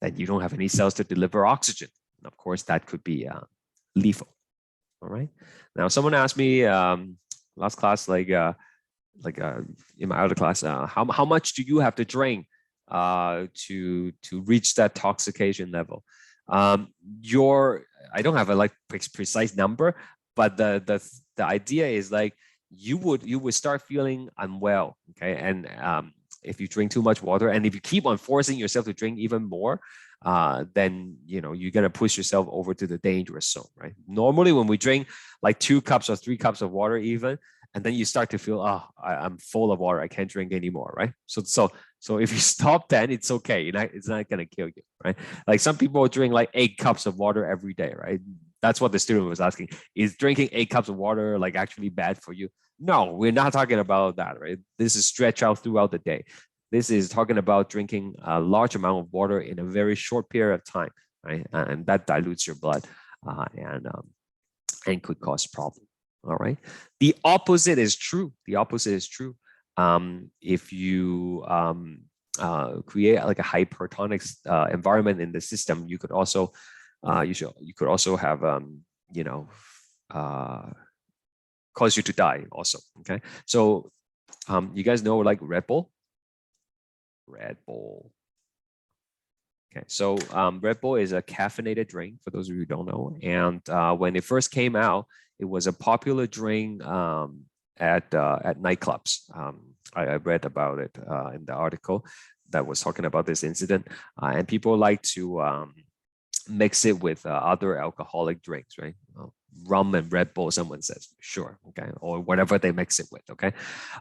then you don't have any cells to deliver oxygen. And of course, that could be lethal. All right. Now, someone asked me last class, like in my other class, how much do you have to drink to reach that toxication level? I don't have a like precise number, but the idea is like you would start feeling unwell, okay? And if you drink too much water, and if you keep on forcing yourself to drink even more, then you're gonna push yourself over to the dangerous zone, right? Normally, when we drink like 2 cups or 3 cups of water, even, and then you start to feel, I'm full of water, I can't drink anymore, right? So if you stop, then it's okay. It's not gonna kill you, right? Like some people drink like 8 cups of water every day, right? That's what the student was asking. Is drinking 8 cups of water like actually bad for you? No, we're not talking about that, right? This is stretched out throughout the day. This is talking about drinking a large amount of water in a very short period of time, right? And that dilutes your blood and could cause problems. All right. The opposite is true. The opposite is true. If you create like a hypertonic environment in the system, you could also you could also have cause you to die also. Okay, so you guys know like Red Bull. Okay, so Red Bull is a caffeinated drink for those of you who don't know. And when it first came out, it was a popular drink at nightclubs. I read about it in the article that was talking about this incident, and people like to mix it with other alcoholic drinks, right? Rum and Red Bull, someone says, sure, okay, or whatever they mix it with, okay,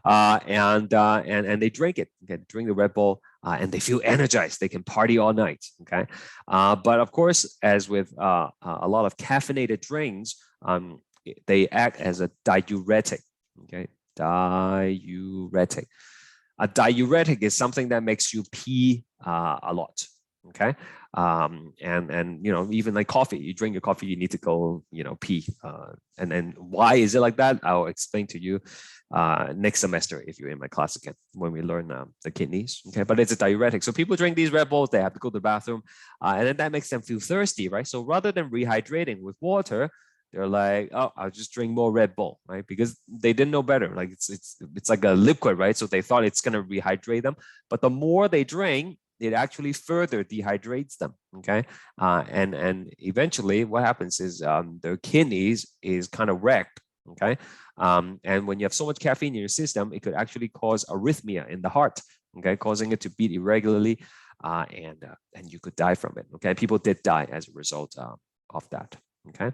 and they drink it, okay, drink the Red Bull, and they feel energized. They can party all night, okay. But of course, as with a lot of caffeinated drinks, they act as a diuretic, okay, diuretic. A diuretic is something that makes you pee a lot. Okay. And you know, even like coffee, you drink your coffee, you need to go, you know, pee. And then why is it like that? I'll explain to you next semester if you're in my class again, when we learn the kidneys. Okay, but it's a diuretic. So people drink these Red Bulls, they have to go to the bathroom, and then that makes them feel thirsty, right? So rather than rehydrating with water, they're like, oh, I'll just drink more Red Bull, right? Because they didn't know better. Like it's like a liquid, right? So they thought it's gonna rehydrate them, but the more they drink, it actually further dehydrates them. Okay, and eventually, what happens is their kidneys is kind of wrecked. Okay, and when you have so much caffeine in your system, it could actually cause arrhythmia in the heart. Okay, causing it to beat irregularly, and you could die from it. Okay, people did die as a result of that. Okay.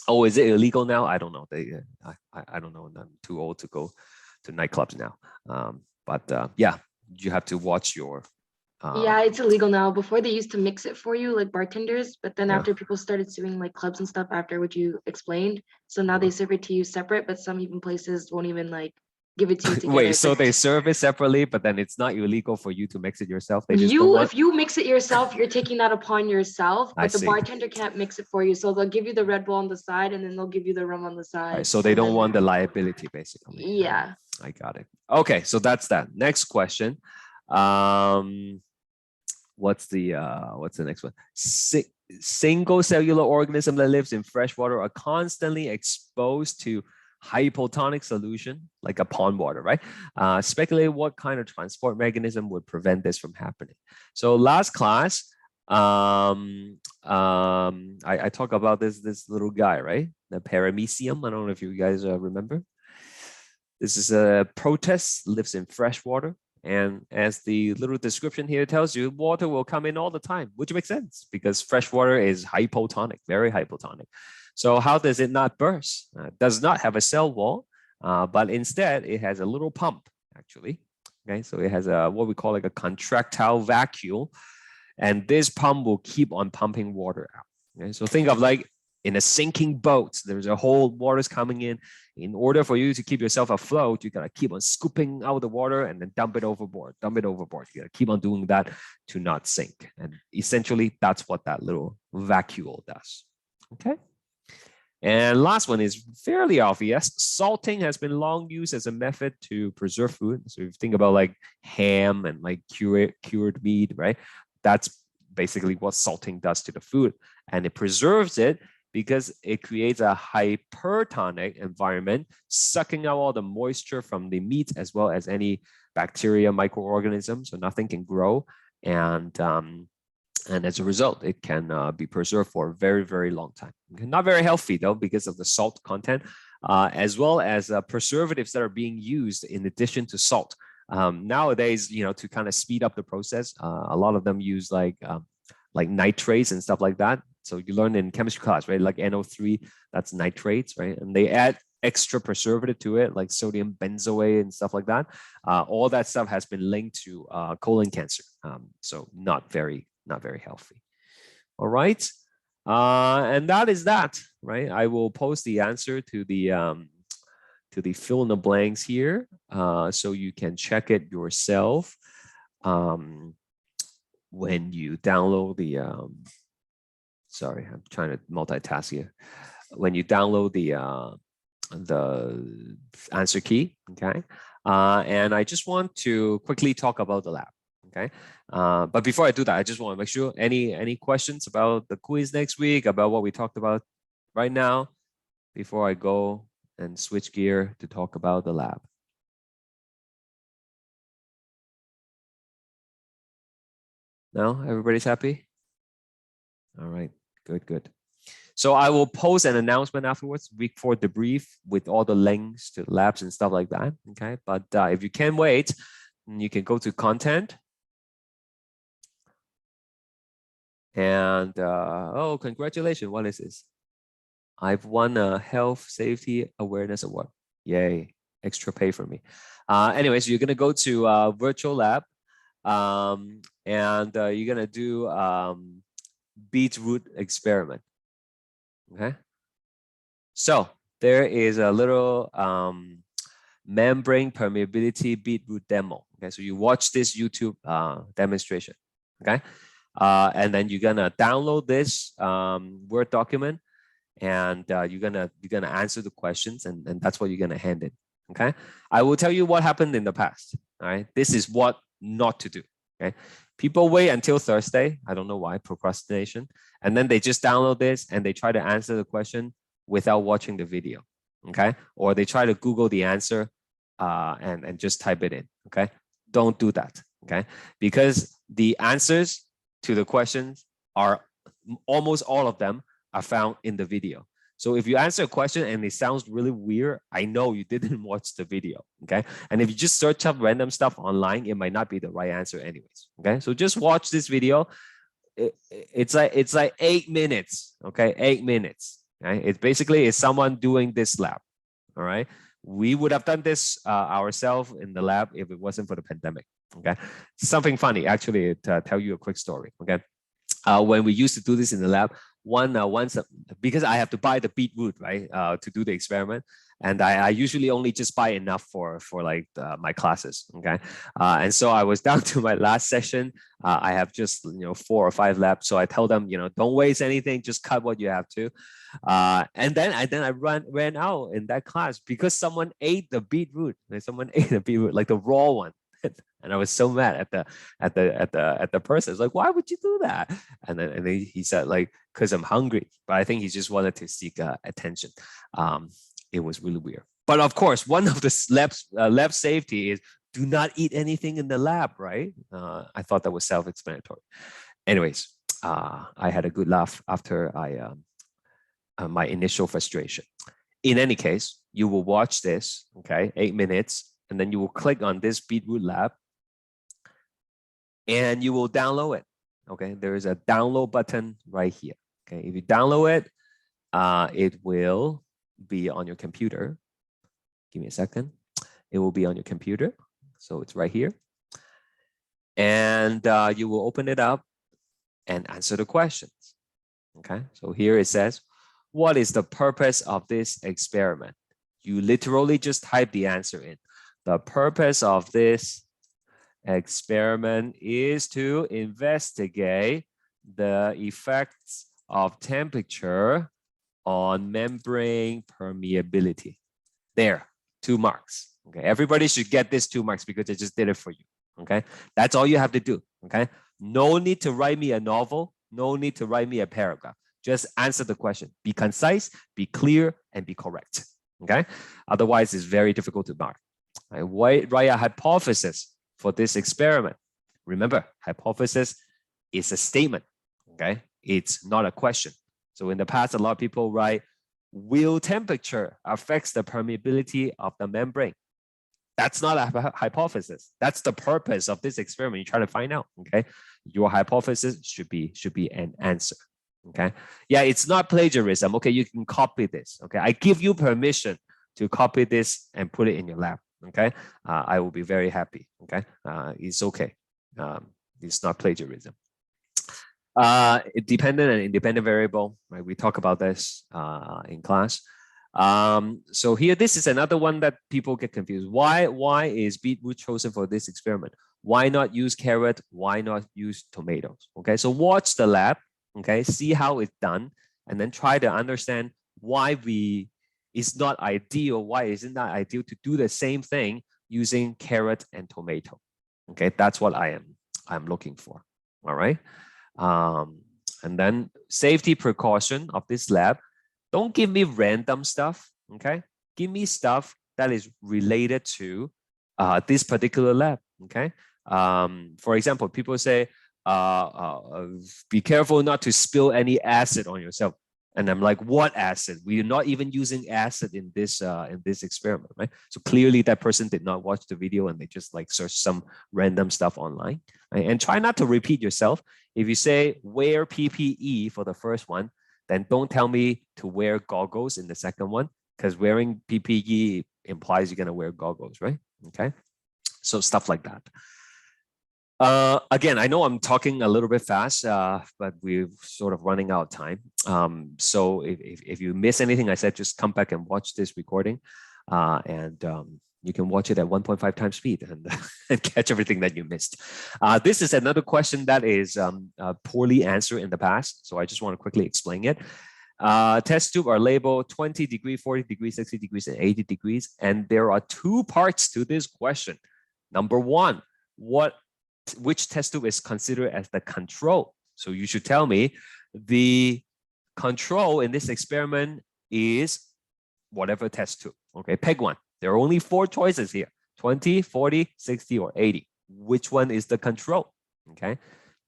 Oh, is it illegal now? I don't know. I don't know. I'm too old to go to nightclubs now. But yeah, you have to watch your. Yeah, it's illegal now. Before they used to mix it for you, like bartenders, but then Yeah. after people started suing like clubs and stuff after what you explained, so now they serve it to you separate, but some even places won't even like give it to you together. Wait, so they serve it separately, but then it's not illegal for you to mix it yourself. They just don't you want. if you mix it yourself, you're taking that upon yourself, I but the see. bartender can't mix it for you. So they'll give you the Red Bull on the side and then they'll give you the rum on the side. Right, so they don't want the liability, basically. Yeah. I got it. Okay, so that's that. Next question. What's the next one? Single cellular organism that lives in fresh water are constantly exposed to hypotonic solution, like a pond water, right? Speculate what kind of transport mechanism would prevent this from happening. So last class, I talked about this little guy, right? The paramecium. I don't know if you guys remember. This is a protist, lives in fresh water. And as the little description here tells you, water will come in all the time, which makes sense because fresh water is hypotonic, very hypotonic. So how does it not burst? It does not have a cell wall, but instead it has a little pump, actually. Okay, so it has a what we call like a contractile vacuole, and this pump will keep on pumping water out. Okay, so think of like in a sinking boat, there's a whole water's coming in. In order for you to keep yourself afloat, you gotta keep on scooping out the water and then dump it overboard, dump it overboard. You gotta keep on doing that to not sink. And essentially, that's what that little vacuole does. Okay. And last one is fairly obvious. Salting has been long used as a method to preserve food. So if you think about like ham and like cured meat, right? That's basically what salting does to the food. And it preserves it because it creates a hypertonic environment, sucking out all the moisture from the meat as well as any bacteria, microorganisms, so nothing can grow. And as a result, it can be preserved for a very, very long time. Okay, not very healthy though, because of the salt content, as well as preservatives that are being used in addition to salt. Nowadays, you know, to kind of speed up the process, a lot of them use like nitrates and stuff like that. So you learn in chemistry class, right? Like NO3, that's nitrates, right? And they add extra preservative to it, like sodium benzoate and stuff like that. All that stuff has been linked to colon cancer. So not very healthy. All right. And that is that, right? I will post the answer to the fill in the blanks here, so you can check it yourself when you download the sorry, I'm trying to multitask here. When you download the answer key, okay? And I just want to quickly talk about the lab, okay? But before I do that, I just want to make sure any questions about the quiz next week, about what we talked about right now, before I go and switch gear to talk about the lab. No, everybody's happy? All right, good. So I will post an announcement afterwards, week 4 debrief with all the links to labs and stuff like that. Okay, but if you can't wait, you can go to content. And oh, congratulations! What is this? I've won a health safety awareness award. Yay! Extra pay for me. Anyways, you're gonna go to virtual lab, and you're gonna do beetroot experiment. Okay. So there is a little membrane permeability beetroot demo. Okay, so you watch this YouTube demonstration. Okay, And then you're gonna download this Word document, and you're gonna answer the questions, and that's what you're gonna hand in. Okay, I will tell you what happened in the past. All right, this is what not to do. Okay, people wait until Thursday. I don't know why, procrastination, and then they just download this and they try to answer the question without watching the video. Okay, or they try to Google the answer and just type it in. Okay, don't do that. Okay, because the answers to the questions are almost all of them are found in the video. So if you answer a question and it sounds really weird, I know you didn't watch the video. Okay, and if you just search up random stuff online, it might not be the right answer anyways. Okay, so just watch this video. It's like 8 minutes. Okay, 8 minutes. Okay, it basically is someone doing this lab. All right, we would have done this ourselves in the lab if it wasn't for the pandemic. Okay, something funny actually, to tell you a quick story. Okay, when we used to do this in the lab, once because I have to buy the beetroot, right, to do the experiment, and I usually only just buy enough for like my classes. Okay, and so I was down to my last session. I have just 4 or 5 labs, so I tell them, don't waste anything, just cut what you have to. And then I ran out in that class because someone ate the beetroot. Someone ate the beetroot, like the raw one. And I was so mad at the person. It's like, why would you do that? And then he said, like, because I'm hungry. But I think he just wanted to seek attention. It was really weird. But of course, one of the lab safety is do not eat anything in the lab, right? I thought that was self-explanatory. Anyways, I had a good laugh after my initial frustration. In any case, you will watch this, okay, 8 minutes. And then you will click on this Beetroot Lab and you will download it. Okay, there is a download button right here. Okay, if you download it, it will be on your computer. Give me a second. It will be on your computer. So it's right here. And you will open it up and answer the questions. Okay, so here it says, what is the purpose of this experiment? You literally just type the answer in. The purpose of this experiment is to investigate the effects of temperature on membrane permeability. There, 2 marks. Okay, everybody should get this 2 marks because I just did it for you. Okay, that's all you have to do. Okay, no need to write me a novel. No need to write me a paragraph. Just answer the question. Be concise, be clear, and be correct. Okay, otherwise it's very difficult to mark. Write a hypothesis for this experiment. Remember, hypothesis is a statement, okay? It's not a question. So in the past, a lot of people write, will temperature affects the permeability of the membrane? That's not a hypothesis. That's the purpose of this experiment. You try to find out, okay? Your hypothesis should be an answer, okay? Yeah, it's not plagiarism. Okay, you can copy this, okay? I give you permission to copy this and put it in your lab. Okay, I will be very happy. Okay, it's okay. It's not plagiarism. Dependent and independent variable, right? We talk about this in class. So here, this is another one that people get confused. Why is beetroot chosen for this experiment? Why not use carrot? Why not use tomatoes? Okay, so watch the lab. Okay, see how it's done, and then try to understand why it's not ideal. Why is it not ideal to do the same thing using carrot and tomato? Okay, that's what I'm looking for. All right. And then safety precaution of this lab. Don't give me random stuff. Okay, give me stuff that is related to this particular lab. Okay. For example, people say, be careful not to spill any acid on yourself. And I'm like, what acid? We are not even using acid in this experiment, right? So clearly that person did not watch the video and they just like search some random stuff online, right? And try not to repeat yourself. If you say wear PPE for the first one, then don't tell me to wear goggles in the second one, because wearing PPE implies you're gonna wear goggles, right? Okay, so stuff like that. Again, I know I'm talking a little bit fast, but we're sort of running out of time. So if you miss anything I said, just come back and watch this recording. You can watch it at 1.5 times speed and, and catch everything that you missed. This is another question that is poorly answered in the past. So I just want to quickly explain it. Test tube are labeled 20 degrees, 40 degrees, 60 degrees, and 80 degrees. And there are two parts to this question. Number one, which test tube is considered as the control? So you should tell me the control in this experiment is whatever test tube. Okay, pick one. There are only 4 choices here: 20, 40, 60, or 80. Which one is the control? Okay,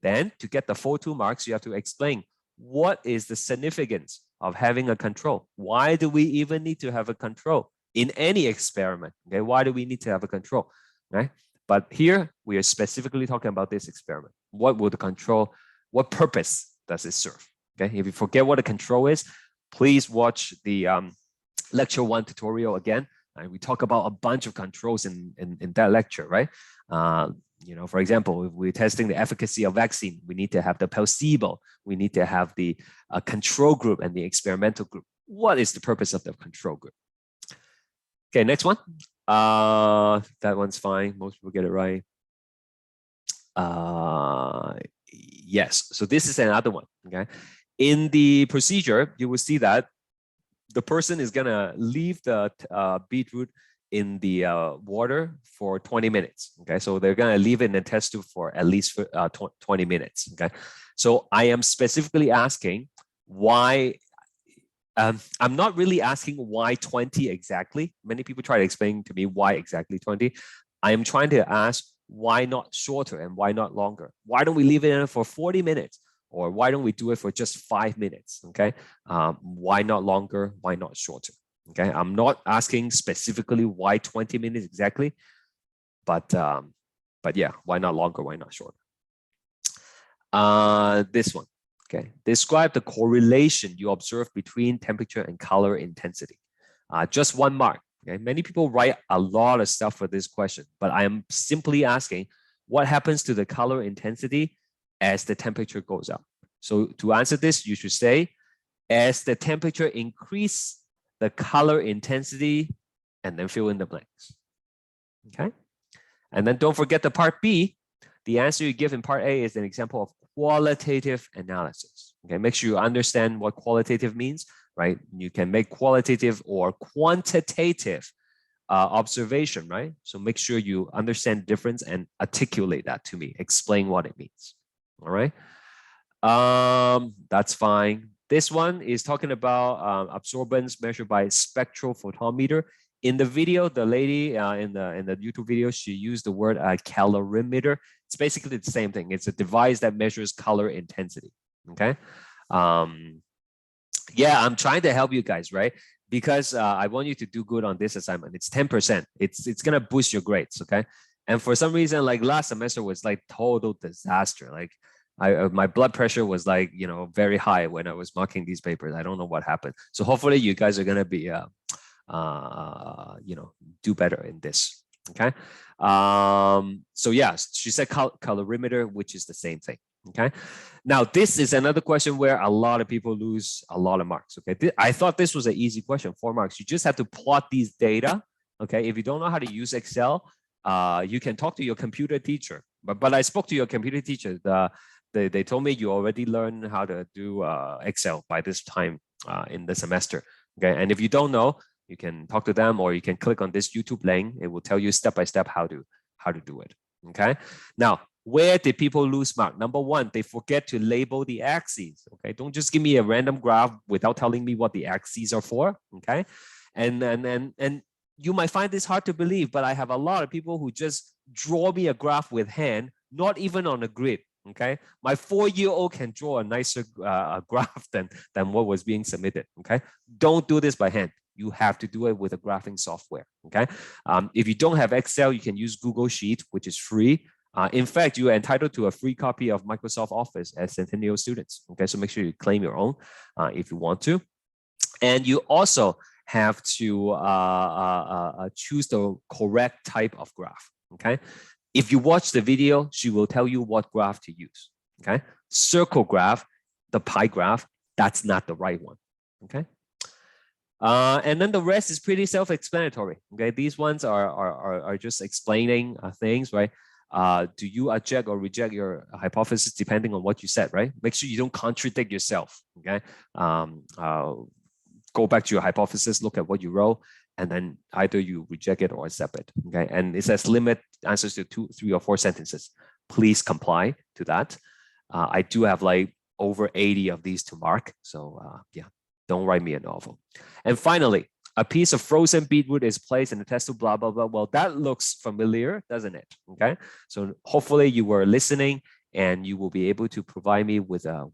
then to get the full 2 marks, you have to explain what is the significance of having a control. Why do we even need to have a control in any experiment? Okay, why do we need to have a control? Right? But here we are specifically talking about this experiment. What will the control? What purpose does it serve? Okay, if you forget what a control is, please watch the lecture 1 tutorial again. We talk about a bunch of controls in that lecture, right? You know, for example, if we're testing the efficacy of vaccine, we need to have the placebo, we need to have the control group and the experimental group. What is the purpose of the control group? Okay, next one. That one's fine. Most people get it right. Yes, so this is another one. Okay, in the procedure, you will see that the person is gonna leave the beetroot in the water for 20 minutes. Okay, so they're gonna leave it in the test tube for at least 20 minutes. Okay, so I am specifically asking why. I'm not really asking why 20 exactly. Many people try to explain to me why exactly 20. I am trying to ask why not shorter and why not longer? Why don't we leave it in for 40 minutes? Or why don't we do it for just 5 minutes? Okay, why not longer? Why not shorter? Okay, I'm not asking specifically why 20 minutes exactly, but yeah, why not longer? Why not shorter? This one. Okay, describe the correlation you observe between temperature and color intensity. Just 1 mark. Okay, many people write a lot of stuff for this question, but I am simply asking what happens to the color intensity as the temperature goes up. So to answer this, you should say, as the temperature increase, the color intensity, and then fill in the blanks. Okay, and then don't forget the part B. The answer you give in part A is an example of qualitative analysis. Okay, make sure you understand what qualitative means, right? You can make qualitative or quantitative observation, right? So make sure you understand the difference and articulate that to me. Explain what it means. All right. That's fine. This one is talking about absorbance measured by spectral photometer. In the video, the lady in the YouTube video, she used the word calorimeter. It's basically the same thing. It's a device that measures color intensity. Okay. Yeah, I'm trying to help you guys, right? Because I want you to do good on this assignment. It's 10%. It's gonna boost your grades. Okay. And for some reason, like last semester was like total disaster. Like my blood pressure was like, you know, very high when I was marking these papers. I don't know what happened. So hopefully you guys are gonna be you know, do better in this. Okay. So yeah, she said colorimeter, which is the same thing. Okay. Now this is another question where a lot of people lose a lot of marks. Okay. I thought this was an easy question, 4 marks. You just have to plot these data. Okay. If you don't know how to use Excel, you can talk to your computer teacher. But I spoke to your computer teacher. They told me you already learned how to do Excel by this time in the semester. Okay. And if you don't know, you can talk to them, or you can click on this YouTube link. It will tell you step by step how to do it. Okay. Now, where did people lose mark? Number 1, they forget to label the axes. Okay. Don't just give me a random graph without telling me what the axes are for. Okay. And you might find this hard to believe, but I have a lot of people who just draw me a graph with hand, not even on a grid. Okay, my 4-year-old can draw a nicer graph than what was being submitted. Okay, don't do this by hand. You have to do it with a graphing software. Okay, if you don't have Excel, you can use Google Sheet, which is free. In fact, you are entitled to a free copy of Microsoft Office as Centennial students. Okay, so make sure you claim your own if you want to, and you also have to choose the correct type of graph. Okay. If you watch the video, she will tell you what graph to use. Okay, circle graph, the pie graph, that's not the right one. Okay. And then the rest is pretty self-explanatory. Okay, these ones are just explaining things, right? Do you object or reject your hypothesis depending on what you said, right? Make sure you don't contradict yourself. Okay, go back to your hypothesis, look at what you wrote, and then either you reject it or accept it. Okay, and it says limit answers to 2, 3, or 4 sentences. Please comply to that. I do have like over 80 of these to mark, so yeah, don't write me a novel. And finally, a piece of frozen beetroot is placed in the test tube, blah, blah, blah. Well, that looks familiar, doesn't it? Okay, so hopefully you were listening and you will be able to provide me with a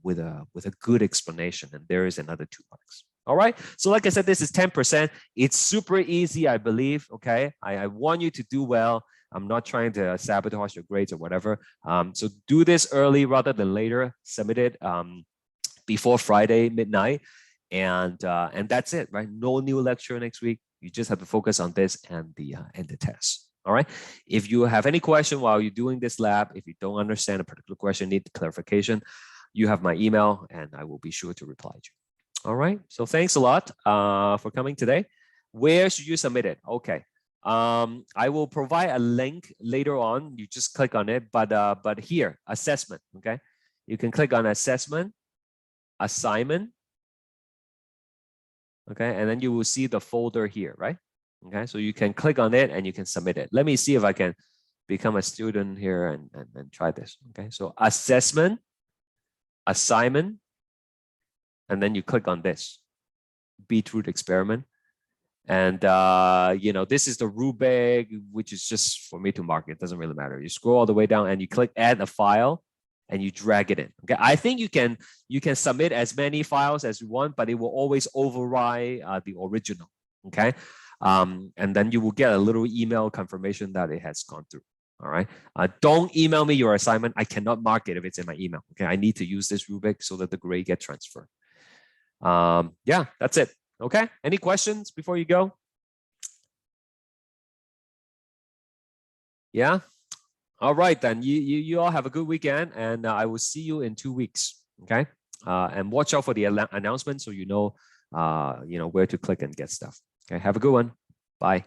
good explanation. And there is another 2 marks. All right, so like I said, this is 10%. It's super easy, I believe. Okay, I want you to do well. I'm not trying to sabotage your grades or whatever. So do this early rather than later. Submit it before Friday midnight, and that's it, right? No new lecture next week. You just have to focus on this and the test. All right. If you have any question while you're doing this lab, if you don't understand a particular question, need clarification, you have my email, and I will be sure to reply to you. All right. So thanks a lot for coming today. Where should you submit it? Okay. I will provide a link later on. You just click on it, but here, assessment. Okay. You can click on assessment, assignment. Okay. And then you will see the folder here, right? Okay. So you can click on it and you can submit it. Let me see if I can become a student here and try this. Okay. So assessment, assignment, and then you click on this beetroot experiment. And, you know, this is the rubric, which is just for me to mark. It doesn't really matter. You scroll all the way down and you click add a file and you drag it in. Okay. I think you can submit as many files as you want, but it will always override the original. Okay. And then you will get a little email confirmation that it has gone through. All right. Don't email me your assignment. I cannot mark it if it's in my email. Okay. I need to use this rubric so that the grade gets transferred. Yeah, that's it. Okay. Any questions before you go? Yeah. All right, then you all have a good weekend, and I will see you in 2 weeks. Okay. And watch out for the announcement so you know where to click and get stuff. Okay. Have a good one. Bye.